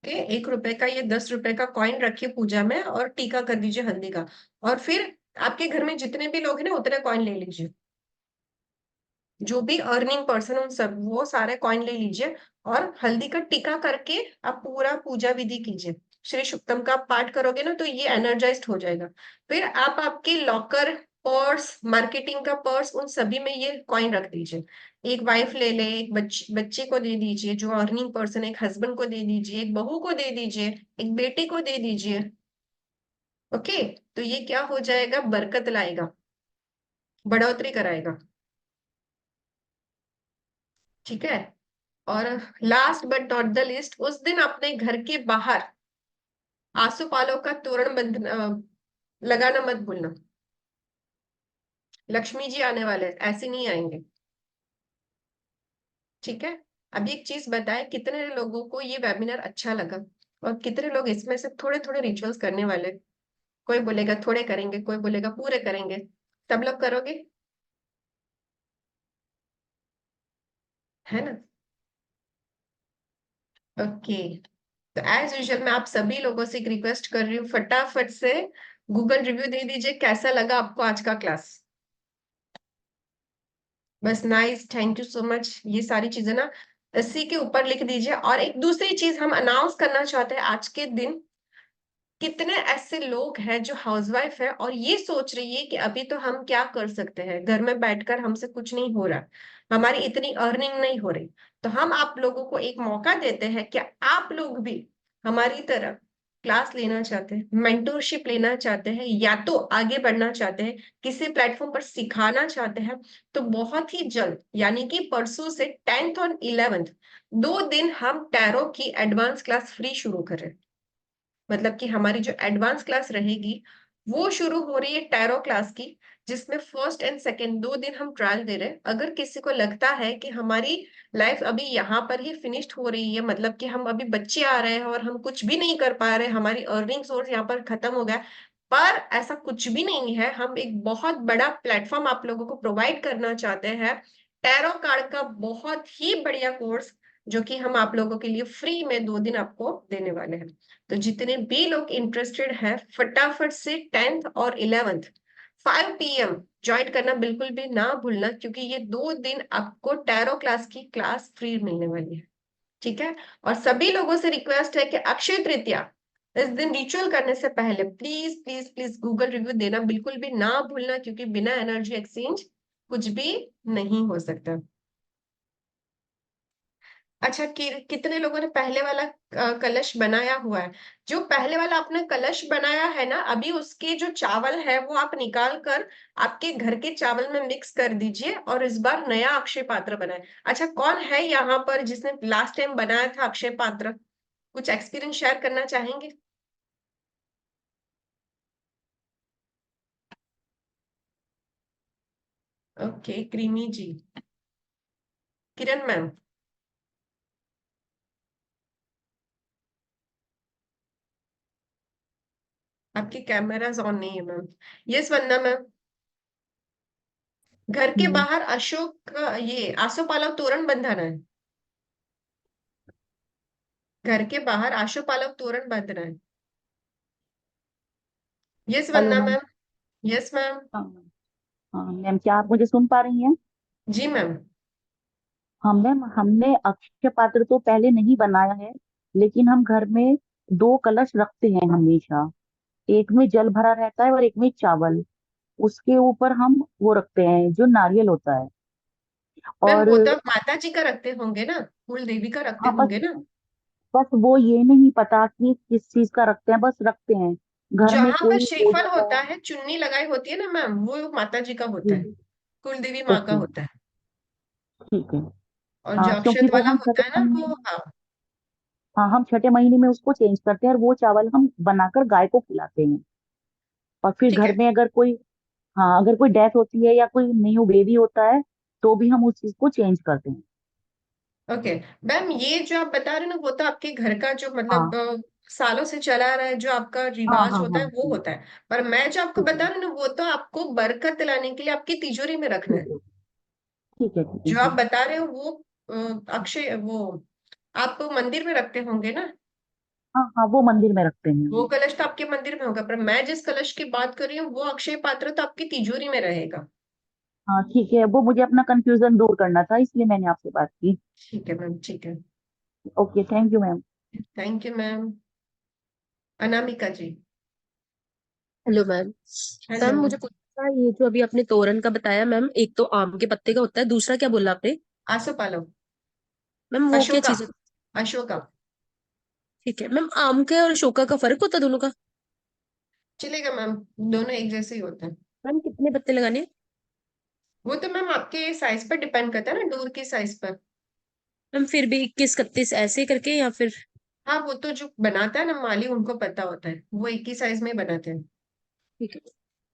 ओके, 1 रुपए का, ये 10 रुपए का कॉइन रखिए पूजा में और टीका कर दीजिए हल्दी का। और फिर आपके घर में जितने भी लोग हैं ना, उतने कॉइन ले लीजिए, जो भी अर्निंग पर्सन, उन सब वो सारे कॉइन ले लीजिए और हल्दी का टीका करके आप पूरा पूजा विधि कीजिए। श्री सुक्तम का आप पाठ करोगे ना तो ये एनर्जाइज्ड हो जाएगा। फिर आप आपके लॉकर, पर्स, मार्केटिंग का पर्स, उन सभी में ये कॉइन रख दीजिए। एक वाइफ ले ले, एक बच्चे को दे दीजिए जो अर्निंग पर्सन, एक हस्बैंड को दे दीजिए, एक बहू को दे दीजिए, एक बेटे को दे दीजिए। ओके, तो ये क्या हो जाएगा, बरकत लाएगा, बढ़ोतरी कराएगा, ठीक है। और last but not the list, उस दिन अपने घर के बाहर आसोपालव का तोरण लगाना मत भूलना। लक्ष्मी जी आने वाले हैं, ऐसे नहीं आएंगे, ठीक है। अब एक चीज बताए, कितने लोगों को ये वेबिनार अच्छा लगा और कितने लोग इसमें से थोड़े थोड़े रिचुअल्स करने वाले, कोई बोलेगा थोड़े करेंगे, कोई बोलेगा पूरे करेंगे, सब लोग करोगे, है ना। ओके, तो एज यूजुअल मैं आप सभी लोगों से एक रिक्वेस्ट कर रही हूँ, फटाफट से गूगल रिव्यू दे दीजिए, कैसा लगा आपको आज का क्लास। बस nice, thank you so much, ये सारी चीजें ना इसी के ऊपर लिख दीजिए। और एक दूसरी चीज हम अनाउंस करना चाहते हैं आज के दिन, कितने ऐसे लोग हैं जो हाउसवाइफ है और ये सोच रही है कि अभी तो हम क्या कर सकते हैं, घर में बैठकर हमसे कुछ नहीं हो रहा, हमारी इतनी अर्निंग नहीं हो रही, तो हम आप लोगों को एक मौका देते हैं कि आप लोग भी हमारी तरह क्लास लेना चाहते हैं, मेंटोरशिप लेना चाहते हैं, या तो आगे बढ़ना चाहते हैं, किसी प्लेटफॉर्म पर सिखाना चाहते हैं, तो बहुत ही जल्द, यानी कि परसों से 10th और 11th 2 दिन हम टैरो की एडवांस क्लास फ्री शुरू कर रहे हैं। मतलब कि हमारी जो एडवांस क्लास रहेगी वो शुरू हो रही है टैरो क्लास की, जिसमें फर्स्ट एंड सेकेंड 2 दिन हम ट्रायल दे रहे हैं। अगर किसी को लगता है कि हमारी लाइफ अभी यहाँ पर ही फिनिश्ड हो रही है, मतलब कि हम अभी बच्चे आ रहे हैं और हम कुछ भी नहीं कर पा रहे, हमारी अर्निंग सोर्स यहाँ पर खत्म हो गया, पर ऐसा कुछ भी नहीं है, हम एक बहुत बड़ा प्लेटफॉर्म आप लोगों को प्रोवाइड करना चाहते हैं, टैरो कार्ड का बहुत ही बढ़िया कोर्स, जो कि हम आप लोगों के लिए फ्री में 2 दिन आपको देने वाले हैं। तो जितने भी लोग इंटरेस्टेड हैं, फटाफट से 10th और 11th 5 PM ज्वाइन करना बिल्कुल भी ना भूलना, क्योंकि ये 2 दिन आपको टैरो क्लास की क्लास फ्री मिलने वाली है, ठीक है। और सभी लोगों से रिक्वेस्ट है कि अक्षय तृतीया इस दिन रिचुअल करने से पहले please please please Google review देना बिल्कुल भी ना भूलना, क्योंकि बिना एनर्जी एक्सचेंज कुछ भी नहीं हो सकता। अच्छा, कितने लोगों ने पहले वाला कलश बनाया हुआ है? जो पहले वाला आपने कलश बनाया है ना, अभी उसके जो चावल है वो आप निकाल कर आपके घर के चावल में मिक्स कर दीजिए और इस बार नया अक्षय पात्र बनाए। अच्छा, कौन है यहाँ पर जिसने लास्ट टाइम बनाया था अक्षय पात्र? कुछ एक्सपीरियंस शेयर करना चाहेंगे? ओके, क्रीमी जी, किरण मैम, आपकी कैमराज ऑन नहीं है मैम। यस वंदना मैम। घर के बाहर अशोक ये आसोपालव तोरण बंधाना है। घर के बाहर आशोपालव तोरण बांधना है। यस हेलो वंदना मैम। मैम। Yes ma'am. हाँ हाँ मैम, क्या आप मुझे सुन पा रही हैं? जी मैम। हाँ मैम, हमने अक्षय पात्र तो पहले नहीं बनाया है, लेकिन हम घर में दो कलश रखते हैं हमेशा। एक में जल भरा रहता है और एक में चावल। उसके ऊपर हम वो रखते हैं जो नारियल होता है। मैम और वो तो माता जी का रखते होंगे ना, कुल देवी का रखते हाँ, बस होंगे ना। बस वो ये नहीं पता कि किस चीज का रखते हैं, बस रखते हैं। घर में जहां पर कोई हो श्रीफल जाता होता है। है, चुन्नी लगाई होती है ना मैम, वो माता जी का होता है, जी। कुल देवी माँ का ओके। होता है। ठीक है। और जो हाँ, क्योंकि अक्षत वो वाला हम होता छठे है ना महीने वो, में हाँ। हाँ, हम छठे महीने में उसको चेंज करते हैं और वो चावल हम बनाकर गाय को खिलाते हैं। और फिर ठीक घर है। में अगर कोई, हाँ, अगर कोई डेथ होती है या कोई न्यू बेबी होता है तो भी हम उस चीज को चेंज करते हैं। ओके मैम, ये जो आप बता रहे हो ना, वो तो आपके घर का जो हाँ मतलब सालों से चला आ रहा है, जो आपका हाँ रिवाज हाँ होता हाँ। है वो होता है। पर मैं जो आपको ठीक बता है रही हूँ ना, वो तो आपको बरकत लाने के लिए आपकी तिजोरी में रखना ठीक है। है ठीक है ठीक है जो आप जी। बता रहे हो वो अक्षय वो आप मंदिर में रखते होंगे ना। हाँ हाँ, वो मंदिर में रखते हैं वो हम। कलश तो आपके मंदिर में होगा, पर मैं जिस कलश की बात कर रही हूँ वो अक्षय पात्र तो आपकी तिजोरी में रहेगा। हाँ ठीक है, वो मुझे अपना कंफ्यूजन दूर करना था, इसलिए मैंने आपसे बात की। ठीक है मैम, ठीक है। Okay, thank you ma'am. Thank you ma'am. Anamika ji. Hello ma'am. Ma'am hello. मुझे पूछना था, ये जो अभी आपने तोरण का बताया मैम, एक तो आम के पत्ते का होता है, दूसरा क्या बोला आपने? आसो पालो। मैम वो क्या अशोका। चीज है? अशोका। ठीक है मैम, आम के और अशोका का फर्क होता है दोनों का? चलेगा मैम, दोनों एक जैसे ही होते हैं। मैम कितने पत्ते लगाने हैं? वो तो मैम आपके साइज पर डिपेंड करता है ना, डोर की साइज पर। मैम फिर भी 21 31 ऐसे करके या फिर? हाँ, वो तो जो बनाता है ना माली, उनको पता होता है, वो एक ही साइज में बनाते हैं। ठीक है,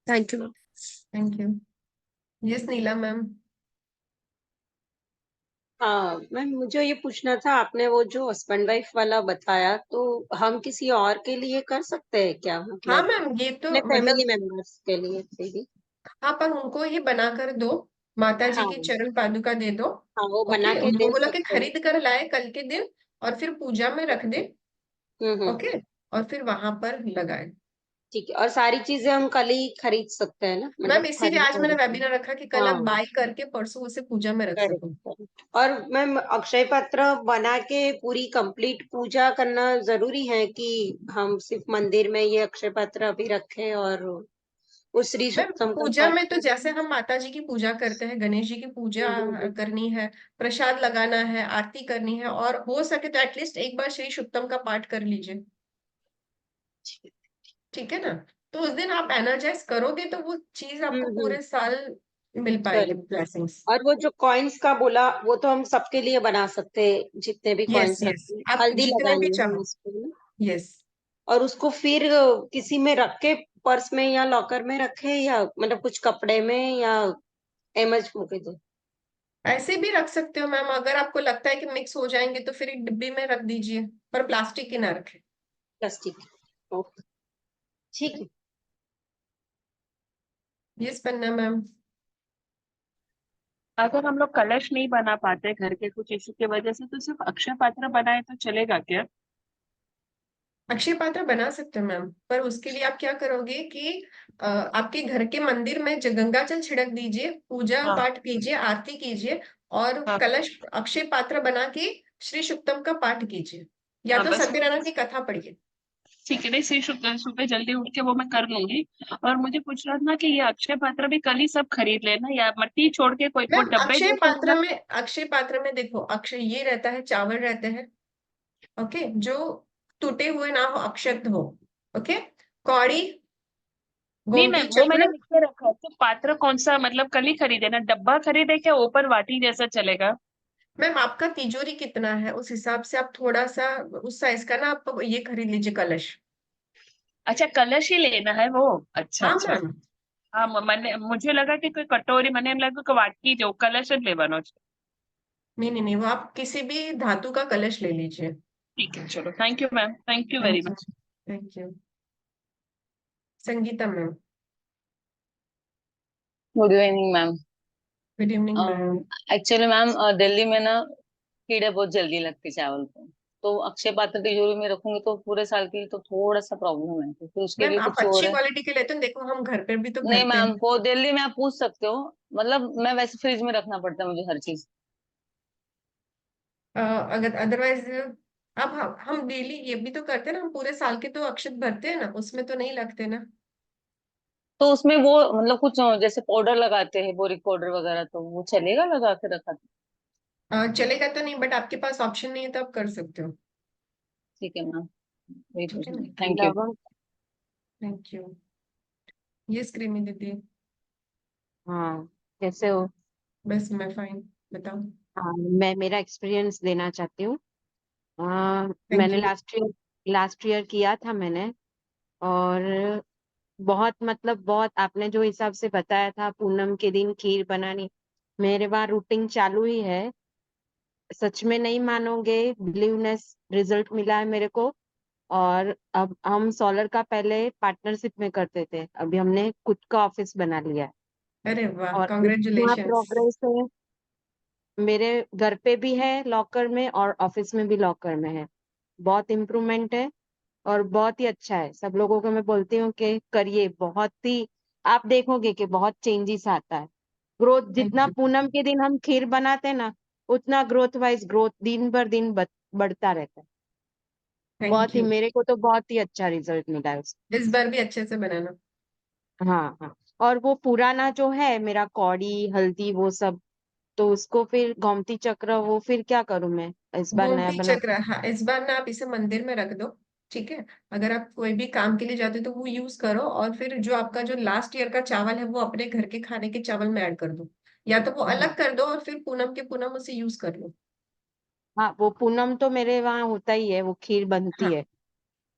thank you ma'am. Thank you. Yes Neela ma'am. हाँ मैम, मुझे ये पूछना था, आपने वो जो हस्बैंड वाइफ वाला बताया, तो हम किसी और के लिए कर सकते हैं क्या, हाँ मतलब मैम, ये तो अपने मतलब फैमिली मेंबर्स के लिए भी? हाँ, पर उनको ही बना कर दो। माता जी की हाँ चरण पादुका दे दो। हाँ, वो बना ओके, के वो दे बोला कि सकते हैं। खरीद कर लाए कल के दिन, और फिर पूजा में रख दे। हम्म। ओके। और फिर वहां पर लगाए। ठीक है, और सारी चीजें हम कल ही खरीद सकते हैं ना, मैम मतलब इसीलिए आज मैंने खरीद। वेबिनार रखा कि कल आप हाँ, बाई करके परसों उसे पूजा में रख करेक्ट सको। करेक्ट। और मैम, अक्षय पात्र बना के पूरी कंप्लीट पूजा करना जरूरी है कि हम सिर्फ मंदिर में ये अक्षय पात्र अभी रखें और उस श्री मैम सूक्तम का पूजा पाठ में तो करें? जैसे हम माता जी की पूजा करते हैं, गणेश जी की पूजा हम्म। करनी है, प्रसाद लगाना है, आरती करनी है, और हो सके तो एटलीस्ट एक बार श्री शुक्तम का पाठ कर लीजिए। ठीक है ना। तो उस दिन आप एनर्जाइज करोगे तो वो चीज आपको हम्म। पूरे साल मिल पाएगी, करेक्ट। ब्लेसिंग्स। और वो जो कॉइन्स का बोला, वो तो हम सबके लिए बना सकते हैं, जितने भी यस कॉइन्स यस, रखते हैं, आप हल्दी जितने भी लगानी है हम चाहो। उसको ना। यस। और उसको फिर किसी में रख के, पर्स में या लॉकर में रखे, या मतलब कुछ कपड़े में, या एमएच मूके दो? ऐसे भी रख सकते हो मैम, अगर आपको लगता है कि मिक्स हो जाएंगे तो फिर एक डिब्बी में रख दीजिए, पर प्लास्टिक की ना रखें। प्लास्टिक। ओके, ठीक है। यस पन्ना मैम। अगर हम लोग कलश नहीं बना पाते घर के कुछ इशू की वजह से, तो सिर्फ अक्षय पात्र बनाए तो चलेगा क्या? अक्षय पात्र बना सकते हो मैम, पर उसके लिए आप क्या करोगे कि आपके घर के मंदिर में गंगा जल छिड़क दीजिए, पूजा हाँ पाठ कीजिए, आरती कीजिए, और हाँ कलश अक्षय पात्र बना के श्री शुक्तम का पाठ कीजिए, या हाँ, तो बस सत्यनारायण की कथा पढ़िए। ठीक है, नहीं से सुबह सुबह जल्दी उठ के वो मैं कर लूंगी। और मुझे पूछ रहा था कि ये अक्षय पात्र भी कल ही सब खरीद लेना, या मट्टी छोड़ के कोई वो मैम डब्बे जैसे होगा? अक्षय पात्र में देखो, अक्षय ये रहता है, चावल रहते हैं। ओके, जो टूटे हुए ना हो, अक्षत हो। ओके। कौड़ी, नहीं गोमती मैम, वो मैंने चक्र। लिख के रखा है, तो पात्र कौन सा, मतलब कल ही खरीदे ना, डब्बा खरीदे क्या ओपन वाटी जैसा चलेगा? मैम आपका तिजोरी कितना है, उस हिसाब से आप थोड़ा सा उस साइज का ना आप ये खरीद लीजिए कलश। अच्छा, कलश ही लेना है वो? अच्छा हाँ अच्छा। मैम। हाँ, मैंने मुझे लगा कि कोई कटोरी, मैंने लगा कि वाटी जो कलश ले बनो। नहीं नहीं नहीं, वो आप किसी भी धातु का कलश ले लीजिए। ठीक है, चलो, thank you ma'am, thank you very thank you. Much. Thank you. Sangeeta ma'am. Good evening ma'am. Good evening ma'am. Actually ma'am Delhi में ना कीड़े बहुत जल्दी लगते चावल को, तो अक्षय पात्र तिजोरी में रखूंगी तो पूरे साल के लिए तो थोड़ा सा प्रॉब्लम है, क्योंकि उसके मैम लिए आप कुछ और अच्छी है। क्वालिटी के लेते हो, देखो हम घर पे भी तो नहीं भरते मैम, हैं। वो दिल्ली में आप पूछ सकते हो, मतलब मैं वैसे फ्रिज में रखना पड़ता है मुझे हर चीज। अगर अदरवाइज अब हम डेली ये भी तो करते हैं ना, हम पूरे साल के तो अक्षत भरते हैं ना, उसमें तो नहीं लगते ना। तो उसमें वो मतलब कुछ जैसे पाउडर लगाते हैं, बोरिक पाउडर वगैरह, तो वो चलेगा लगा के रखा तो? चलेगा तो नहीं, बट आपके पास ऑप्शन नहीं है तो आप कर सकते हो। ठीक है मैम, वही ठीक है ना। पूछना। Thank you. लवंग। Thank you. ये स्क्रीन दीदी। हाँ, कैसे हो? बस मैं फाइन, बताओ। हाँ, मैं मेरा एक्सपीरियंस देना चाहती हूँ। थैंक मैंने यू। लास्ट ईयर किया था मैंने। और बहुत मतलब बहुत आपने जो हिसाब से बताया था पूनम के दिन खीर बनानी, मेरे वहाँ रूटीन चालू ही है। सच में नहीं मानोगे, बिलीवनेस रिजल्ट मिला है मेरे को। और अब हम सोलर का पहले पार्टनरशिप में करते थे, अभी हमने खुद का ऑफिस बना लिया है। अरे वाह, और इतना कॉन्ग्रेचुलेशंस। प्रोग्रेस है, मेरे घर पे भी है लॉकर में और ऑफिस में भी लॉकर में है। बहुत इम्प्रूवमेंट है और बहुत ही अच्छा है। सब लोगों को मैं बोलती हूँ कि करिए, बहुत ही आप देखोगे कि बहुत चेंजेस आता है। ग्रोथ थैंक जितना यू। पूनम के दिन हम खीर बनाते हैं ना, उतना ग्रोथ वाइज ग्रोथ दिन पर दिन बढ़ता रहता है। थैंक बहुत ही, यू। मेरे को तो बहुत ही अच्छा रिजल्ट मिला है उसका। इस बार भी अच्छे से बनाना। हाँ हाँ। और वो पुराना जो है मेरा कौड़ी हल्दी वो सब, तो उसको फिर गोमती चक्र वो फिर क्या करूं मैं, इस बार नया गोमती बना। चक्र, हाँ इस बार ना आप इसे मंदिर में रख दो। ठीक है। अगर आप कोई भी काम के लिए जाते हो तो वो यूज करो, और फिर जो आपका जो लास्ट ईयर का चावल है वो अपने घर के खाने के चावल में ऐड कर दो, या तो वो हाँ अलग कर दो और फिर पूनम के पूनम उसे यूज कर लो। हाँ, वो पूनम तो मेरे वहाँ होता ही है, वो खीर बनती हाँ। है।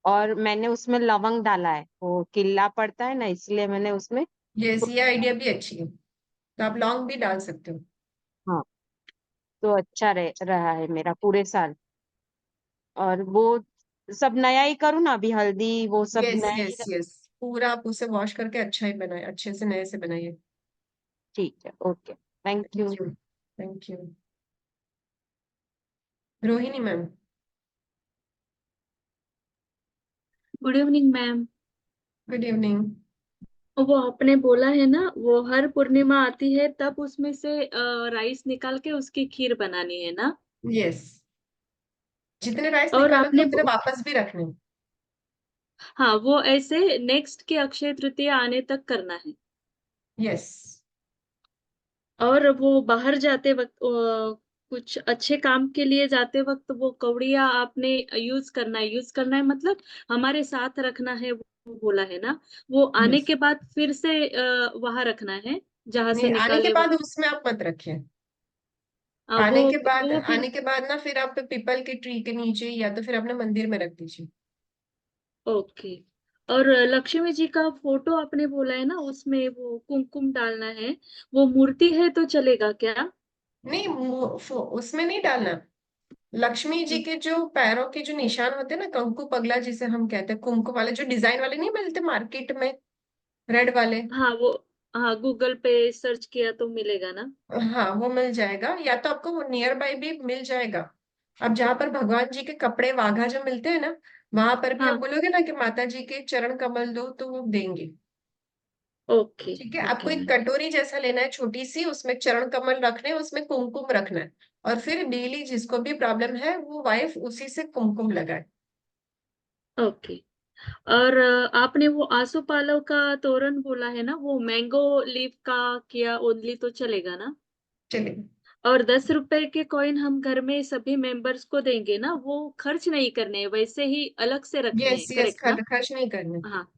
और मैंने उसमें लवंग डाला है, वो किल्ला पड़ता है ना, इसलिए मैंने उसमें। ये आइडिया भी अच्छी है, तो आप लौंग भी डाल सकते हो। हाँ, तो अच्छा रहा है मेरा पूरे साल। और वो सब नया ही करूँ ना, अभी हल्दी वो सब यस नया ही। यस यस, पूरा आप उसे वॉश करके अच्छा ही बनाए, अच्छे से नए से बनाइए। ठीक है, okay, thank thank you. You. Thank you. Rohini ma'am. Good evening ma'am. Good evening. वो आपने बोला है ना, वो हर पूर्णिमा आती है तब उसमें से राइस निकाल के उसकी खीर बनानी है ना? यस, जितने राइस और निकालोगे उतने वापस भी रखने। हाँ, वो ऐसे नेक्स्ट के अक्षय तृतीया आने तक करना है। यस। और वो बाहर जाते वक्त कुछ अच्छे काम के लिए जाते वक्त वो कौड़िया आपने यूज करना है मतलब हमारे साथ रखना है, वो बोला है ना? वो आने यस। के बाद फिर से वहां रखना है जहां से नहीं, आने के निकाले बाद वक्त। उसमें आप मत रखिए। वो फिर आने के बाद ना फिर आप पीपल के ट्री के नीचे या तो फिर अपने मंदिर में रख दीजिए। ओके। और लक्ष्मी जी का फोटो आपने बोला है ना, उसमें वो कुमकुम डालना है, वो मूर्ति है तो चलेगा क्या? नहीं, उसमें नहीं डालना। लक्ष्मी जी के जो पैरों के जो निशान होते हैं ना, कंकु पगला जिसे हम कहते हैं, कुमकुम वाले जो डिजाइन वाले नहीं मिलते मार्केट में, रेड वाले। हाँ वो, हाँ गूगल पे सर्च किया तो मिलेगा ना? हाँ वो मिल जाएगा, या तो आपको वो नियर बाय भी मिल जाएगा। अब जहां पर भगवान जी के कपड़े वाघा जो मिलते हैं ना, वहां पर भी आप हाँ। बोलोगे ना कि माता जी के चरण कमल दो तो वो देंगे। ओके। ठीक है, आपको ओके एक मैम। कटोरी जैसा लेना है छोटी सी, उसमें चरण कमल रखने हैं, उसमें कुमकुम रखना है। और फिर डेली जिसको भी प्रॉब्लम है वो वाइफ उसी से कुमकुम लगाए। ओके। और आपने वो आसोपालव का तोरण बोला है ना, वो मैंगो लीफ का किया ओनली तो चलेगा ना? चलिए। और 10 रुपए के कॉइन हम घर में सभी मेंबर्स को देंगे ना, वो खर्च नहीं करने हैं, वैसे ही अलग से रखने यस हैं, यस, करेक्ट ना? खर्च नहीं करने। हाँ,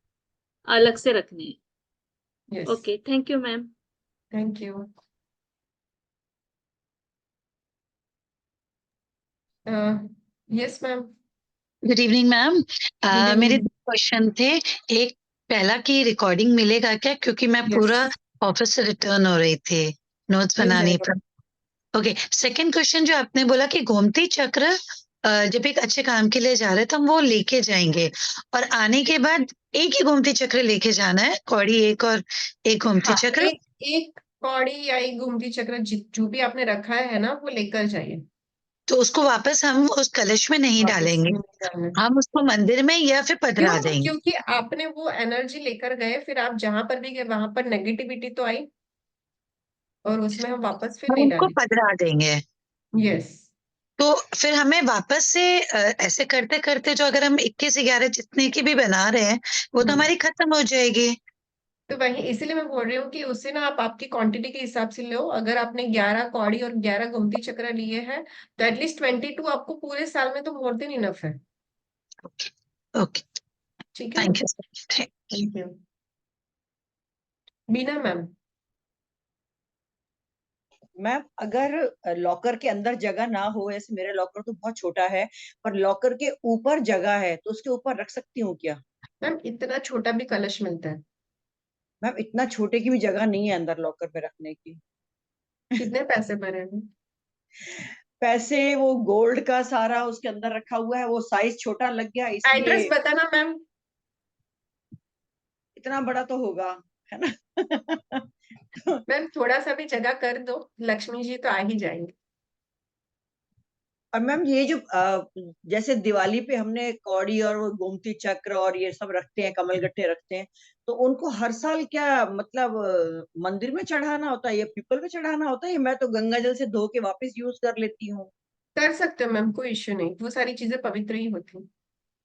अलग से रखने हैं। Yes. Okay, thank you ma'am. Thank you. Yes ma'am. Good evening ma'am. Good मेरे इवनिंग। दो क्वेश्चन थे। एक, पहला की रिकॉर्डिंग मिलेगा क्या, क्योंकि मैं यस, पूरा ऑफिस से रिटर्न हो रही थी, नोट्स मिल बनानी जाएगा। पर। ओके, सेकंड क्वेश्चन जो आपने बोला कि गोमती चक्र जब एक अच्छे काम के लिए जा रहे हैं तो हम वो लेके जाएंगे, और आने के बाद एक ही गोमती चक्र लेके जाना है, कौड़ी एक और एक गोमती हाँ, चक्र। एक कौड़ी या एक गोमती चक्र जो भी आपने रखा है ना, वो लेकर जाइए। तो उसको वापस हम उस कलश में नहीं वापस डालेंगे, नहीं डालना है। हम उसको मंदिर में या फिर पधरा क्यों? देंगे। क्योंकि आपने वो एनर्जी लेकर गए, फिर आप जहां पर भी गए वहां पर नेगेटिविटी तो आई, और उसमें हम वापस फिर हम नहीं उसको डालेंगे। पधरा देंगे। यस। तो फिर हमें वापस से ऐसे करते करते जो अगर हम 21-11 जितने की भी बना रहे हैं वो तो हमारी खत्म हो जाएगी। तो वही इसीलिए मैं बोल रही हूँ कि उससे ना आप आपकी क्वांटिटी के हिसाब से लो। अगर आपने 11 कौड़ी और 11 गोमती चक्र लिए हैं तो एटलीस्ट 22 आपको पूरे साल में तो मोर देन इनफ है। ओके, ठीक है, thank you. Thank you. Bina ma'am. Ma'am अगर लॉकर के अंदर जगह ना हो, ऐसे मेरा लॉकर तो बहुत छोटा है, पर लॉकर के ऊपर जगह है तो उसके ऊपर रख सकती हूँ क्या? मैम इतना छोटा भी कलश मिलता है। मैम इतना छोटे की भी जगह नहीं है अंदर लॉकर में रखने की। कितने पैसे भरे हैं? पैसे वो गोल्ड का सारा उसके अंदर रखा हुआ है, वो साइज छोटा लग गया एड्रेस इसलिए। बताना मैम। इतना बड़ा तो होगा, है ना? मैम थोड़ा सा भी जगह कर दो, लक्ष्मी जी तो आ ही जाएंगे। और मैम ये जो जैसे दिवाली पे हमने कौड़ी और वो गोमती चक्र और ये सब रखते हैं, कमलगट्टे रखते हैं, तो उनको हर साल क्या मतलब मंदिर में चढ़ाना होता है या पीपल पे चढ़ाना होता है, या मैं तो गंगा जल से धो के वापस यूज कर लेती हूँ? कर सकते हो मैम, कोई इश्यू नहीं, वो सारी चीजें पवित्र ही होती हैं।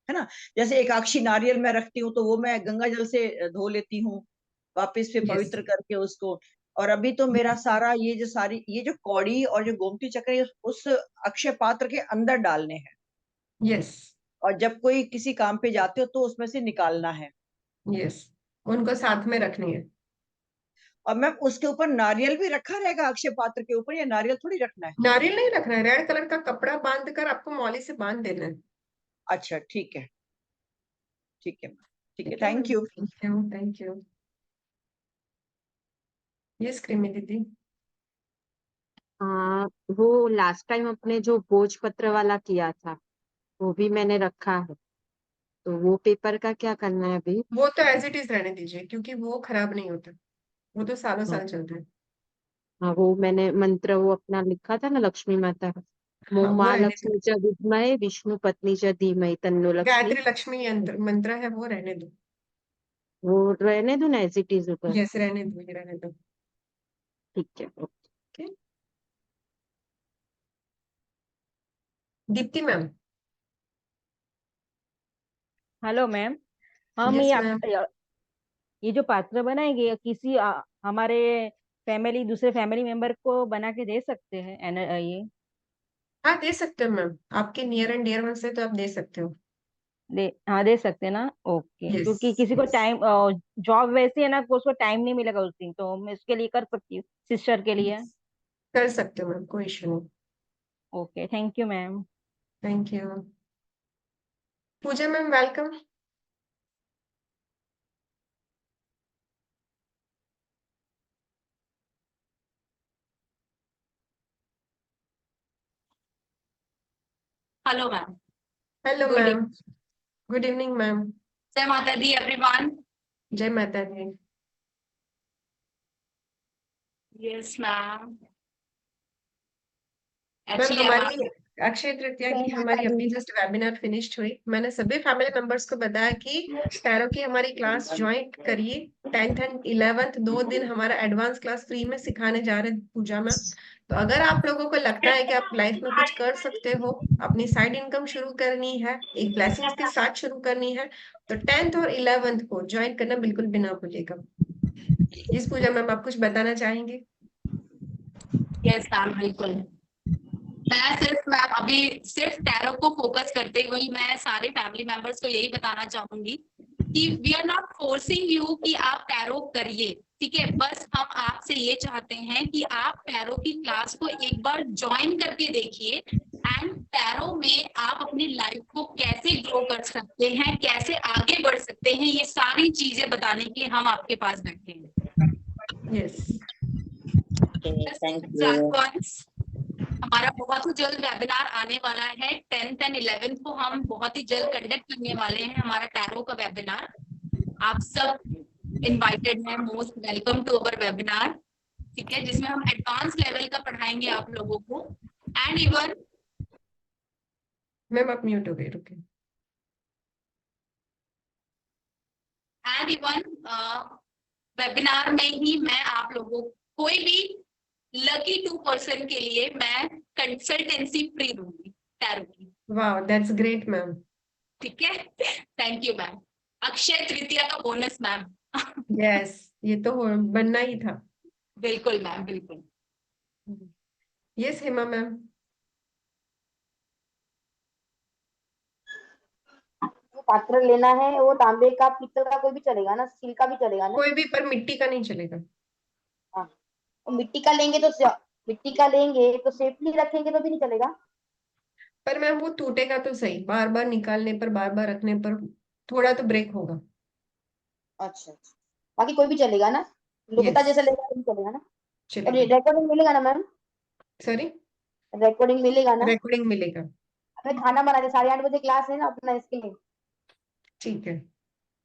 है ना? जैसे एकाक्षी नारियल मैं रखती हूँ तो वो मैं गंगा जल से धो लेती हूँ वापस से यस। पवित्र करके उसको। और अभी तो मेरा सारा ये जो कौड़ी और जो गोमती चक्र है उस अक्षय पात्र के अंदर डालने हैं, यस। और जब कोई किसी काम पे जाते हो तो उसमें से निकालना है। यस, उनको साथ में रखनी है। और मैम उसके ऊपर नारियल भी रखा रहेगा अक्षय पात्र के ऊपर, या नारियल थोड़ी रखना है? नारियल नहीं रखना है, रेड कलर का कपड़ा बांध कर आपको मौली से बांध देना है। अच्छा ठीक है, ठीक है, ठीक है, ठीक है ma'am, thank you. Thank you, thank you. Yes creamy दीदी। वो लास्ट टाइम अपने जो भोजपत्र वाला किया था वो भी मैंने रखा है, तो वो पेपर का क्या करना है अभी? वो तो एज इट इज रहने दीजिए, क्योंकि वो खराब नहीं होता, वो तो सालों हाँ, साल चलता है। हाँ, वो मैंने मंत्र वो अपना लिखा था ना, लक्ष्मी माता का, हाँ, वो रहने महालक्ष्मी च विद्महे विष्णु पत्नी च धीमहि तन्नो लक्ष्मी। गायत्री लक्ष्मी यंत्र मंत्र है, वो रहने दो। वो रहने दो ना एज इट इज ऊपर? यस, रहने दो, ये रहने दो। ठीक है, okay. Okay? Deepti ma'am. Hello ma'am, हम यस मैम। ये जो पात्र बनाएंगे किसी हमारे दूसरे फैमिली मेंबर को बना के दे सकते हैं ये? हाँ, दे सकते हो मैम, आपके नियर एंड डियर वन से तो आप दे सकते हो। हाँ दे सकते हैं ना, ओके। यस। क्योंकि किसी को टाइम जॉब वैसी है ना, उसको टाइम नहीं मिलेगा उस दिन, तो मैं उसके लिए कर सकती हूँ, सिस्टर के लिए। कर सकते हो मैम, कोई इशू नहीं। Okay, thank you ma'am. Thank you. Pooja ma'am welcome. Hello ma'am. Hello good ma'am. Good evening ma'am. जय माता दी एवरीवन। जय माता दी। Yes ma'am. मैम एक्चुअली हमारी अक्षय तृतीया की हमारी अभी जस्ट वेबिनार फिनिश्ड हुई। मैंने सभी फैमिली मेंबर्स को बताया कि टैरो की हमारी क्लास ज्वाइन करिए। 10th एंड 11th 2 दिन हमारा एडवांस क्लास फ्री में सिखाने जा रहे हैं पूजा में। तो अगर आप लोगों को लगता है कि आप लाइफ में कुछ कर सकते हो, अपनी साइड इनकम शुरू करनी है, एक ब्लेसिंग्स के साथ शुरू करनी है, तो 10th और 11th को ज्वाइन करना बिल्कुल भी ना भूलिएगा। इस पूजा मैम आप कुछ बताना चाहेंगे? यस मैम, बिल्कुल। मैं सिर्फ मैम अभी सिर्फ टैरो को फोकस करते हुए मैं सारे फैमिली मेंबर्स को यही बताना चाहूंगी कि we are not forcing you कि आप टैरो करिए, ठीक है। बस हम आपसे ये चाहते हैं कि आप टैरो की क्लास को एक बार ज्वाइन करके देखिए, एंड टैरो में आप अपनी लाइफ को कैसे ग्रो कर सकते हैं, कैसे आगे बढ़ सकते हैं, ये सारी चीजें बताने के लिए हम आपके पास बैठे हैं। यस। Thank you. हमारा बहुत ही जल्द वेबिनार आने वाला है। 10th एंड 11th को हम बहुत ही जल्द कंडक्ट करने वाले हैं हमारा टैरो का वेबिनार। आप सब इनवाइटेड हैं, most welcome to our webinar. ठीक है, जिसमें हम एडवांस लेवल का पढ़ाएंगे आप लोगों को। एंड इवन मैम आप म्यूट हो गई, रुकिए। वेबिनार में ही मैं आप लोगों को कोई भी लकी 2% के लिए मैं कंसल्टेंसी फ्री दूंगी टैरो की। वाह, दैट्स ग्रेट मैम। ठीक है, thank you ma'am. Akshaya Tritiya का बोनस मैम। यस, ये तो बनना ही था। बिल्कुल मैम, बिल्कुल। Yes Hema ma'am. पात्र लेना है वो तांबे का, पीतल का, कोई भी चलेगा ना, स्टील का भी चलेगा ना? कोई भी, पर मिट्टी का नहीं चलेगा। हाँ, तो मिट्टी का लेंगे तो सेफली रखेंगे तो भी नहीं चलेगा? पर मैम वो टूटेगा तो सही, बार बार निकालने पर, बार बार रखने पर थोड़ा तो ब्रेक होगा। अच्छा, बाकी कोई भी चलेगा ना? लोकता यस, जैसा लेगा तो भी चलेगा ना? और चलेगा। रिकॉर्डिंग मिलेगा ना मैम? सॉरी, रिकॉर्डिंग मिलेगा ना? रिकॉर्डिंग मिलेगा। हमें खाना बना दे, 8:30 बजे क्लास है ना अपना, इसके लिए। ठीक है,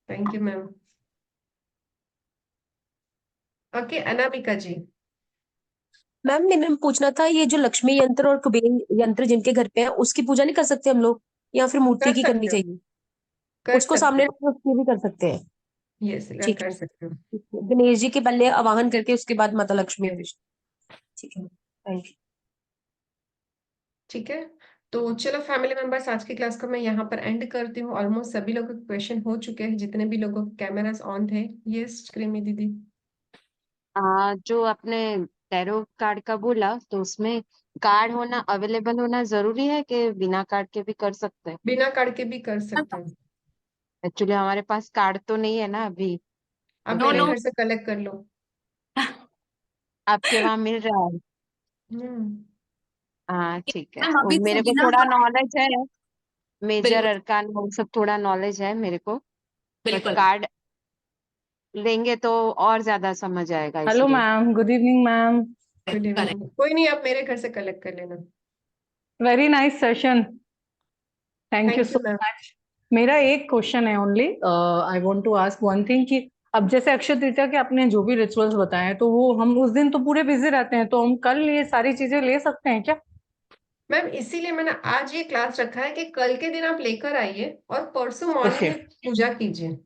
thank you ma'am. Okay, Anamika ji. Ma'am मैंने पूछना था, ये जो लक्ष्मी यंत्र और कुबेर यंत्र जिनके घर पे है, उसकी पूजा नहीं कर सकते हम लोग, या फिर मूर्ति कर की करनी सकते हो, चाहिए? कर उसको सकते सामने हो। रख के उसकी भी कर सकते हैं? यस, ठीक कर है, सकते हो। ठीक है। गणेश जी के पहले आवाहन करके उसके बाद माता लक्ष्मी और विष्णु। ठीक है, थैंक यू। ठीक है, तो चलो फैमिली मेंबर्स, आज की क्लास को मैं यहाँ पर एंड करती हूँ। ऑलमोस्ट सभी लोगों के क्वेश्चन हो चुके हैं, जितने भी लोगों के कैमरास ऑन थे। यस क्रीमी दीदी। जो आपने टैरो कार्ड का बोला, तो उसमें कार्ड होना, अवेलेबल होना जरूरी है कि बिना कार्ड के भी कर सकते हैं? बिना कार्ड के भी कर सकते हैं। एक्चुअली हमारे पास कार्ड तो नहीं है ना अभी, आप तो नो मेरे नो फिर घर से कलेक्ट कर लो। आपके वहां मिल रहा है? हम्म। हाँ ठीक है, मैम वो अभी मेरे को सेमिनार थोड़ा तो नॉलेज है, मेजर बिल्कुल अरकान वो सब थोड़ा नॉलेज है मेरे को, बट बिल्कुल कार्ड लेंगे तो और ज्यादा समझ आएगा, हेलो इसीलिए। Ma'am, good evening ma'am. Good correct. Evening. कोई नहीं, आप मेरे घर से कलेक्ट कर लेना। Very nice session, thank you thank you so ma'am. Much. मेरा एक क्वेश्चन है only, I want to ask one thing कि अब जैसे अक्षय तृतीया के आपने जो भी रिचुअल्स बताए हैं, तो वो हम उस दिन तो पूरे बिजी रहते हैं, तो हम कल ये सारी चीजें ले सकते हैं क्या? मैम इसीलिए मैंने आज ये क्लास रखा है कि कल के दिन आप लेकर आइए और परसों मॉर्निंग ओके में पूजा कीजिए।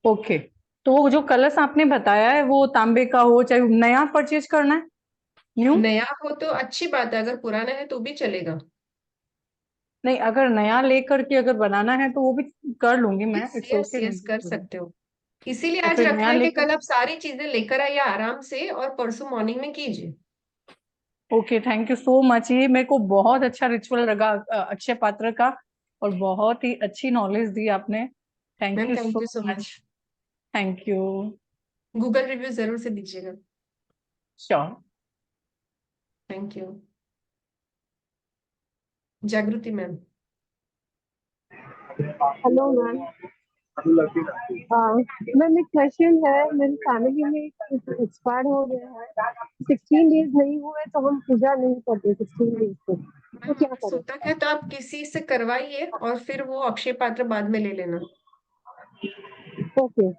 ओके, तो वो जो कलश आपने बताया है वो तांबे का हो चाहे नया परचेज करना है, न्यू? नया हो तो अच्छी बात है, अगर पुराना है तो भी चलेगा। नहीं, अगर नया लेकर के अगर बनाना है तो वो भी कर लूंगी मैं, yes it's yes okay. Yes, कर सकते हो। इसीलिए तो आज फिर रखा नया है कि लेकर, कल आप सारी चीजें लेकर आइए आराम से और परसों मॉर्निंग में कीजिए। Okay, thank you so much. ये मेरे को बहुत अच्छा रिचुअल लगा अक्षय पात्र का, और बहुत ही अच्छी नॉलेज दी आपने। Thank ma'am you thank so you so much. Much. Thank you. Google review जरूर से दीजिएगा। श्योर। Thank you. जागृति मैम। Hello ma'am. मैम एक क्वेश्चन है, मेरी फैमिली में एक्सपायर हो गया है, 16 डेज नहीं हुए तो हम पूजा नहीं करते 16 डेज तक, तो मैम क्या अगर करें? सूतक है तो आप किसी से करवाइए और फिर वो अक्षय पात्र बाद में ले लेना। ओके,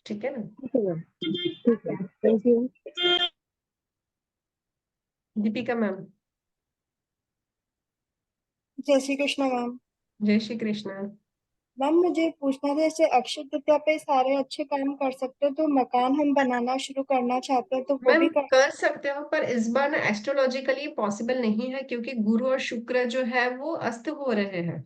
ठीक है ना। ठीक है मैम, ठीक है, थैंक यू। दीपिका मैम। जय श्री कृष्ण मैम। जय श्री कृष्ण। मैम मुझे पूछना था, जैसे अक्षय तृतीया पे सारे अच्छे काम कर सकते हैं, तो मकान हम बनाना शुरू करना चाहते हैं तो वो मैम भी कर। कर सकते हो, पर इस बार ना एस्ट्रोलॉजिकली पॉसिबल नहीं है, क्योंकि गुरु और शुक्र जो है वो अस्त हो रहे हैं।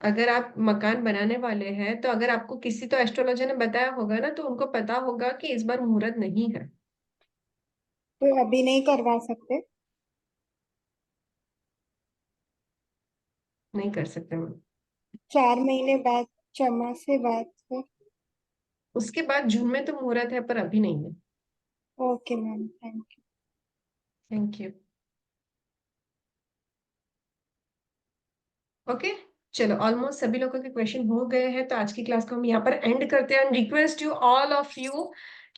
अगर आप मकान बनाने वाले हैं तो अगर आपको किसी तो एस्ट्रोलॉजर ने बताया होगा ना, तो उनको पता होगा कि इस बार मुहूर्त नहीं है। तो अभी नहीं करवा सकते? नहीं कर सकते मैम। 4 महीने बाद, चमा से बाद से। उसके बाद जून में तो मुहूर्त है, पर अभी नहीं है। Okay ma'am, thank you. Thank you. Okay, चलो ऑलमोस्ट सभी लोगों के क्वेश्चन हो गए हैं, तो आज की क्लास को हम यहाँ पर एंड करते हैं। And request you all of you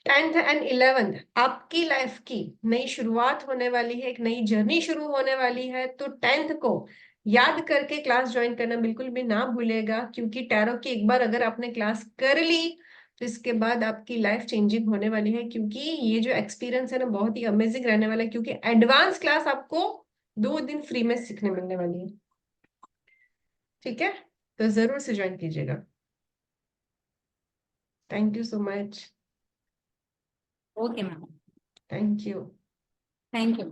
10th and 11th आपकी लाइफ की नई शुरुआत होने वाली है, एक नई जर्नी शुरू होने वाली है। तो 10th को याद करके क्लास ज्वाइन करना बिल्कुल भी ना भूलेगा, क्योंकि टैरो की एक बार अगर आपने क्लास कर ली तो इसके बाद आपकी लाइफ चेंजिंग होने वाली है, क्योंकि ये जो एक्सपीरियंस है ना बहुत ही अमेजिंग रहने वाला है, क्योंकि एडवांस क्लास आपको 2 दिन फ्री में सीखने मिलने वाली है। ठीक है, तो जरूर से ज्वाइन कीजिएगा। Thank you so much. Okay ma'am, thank you. Thank you.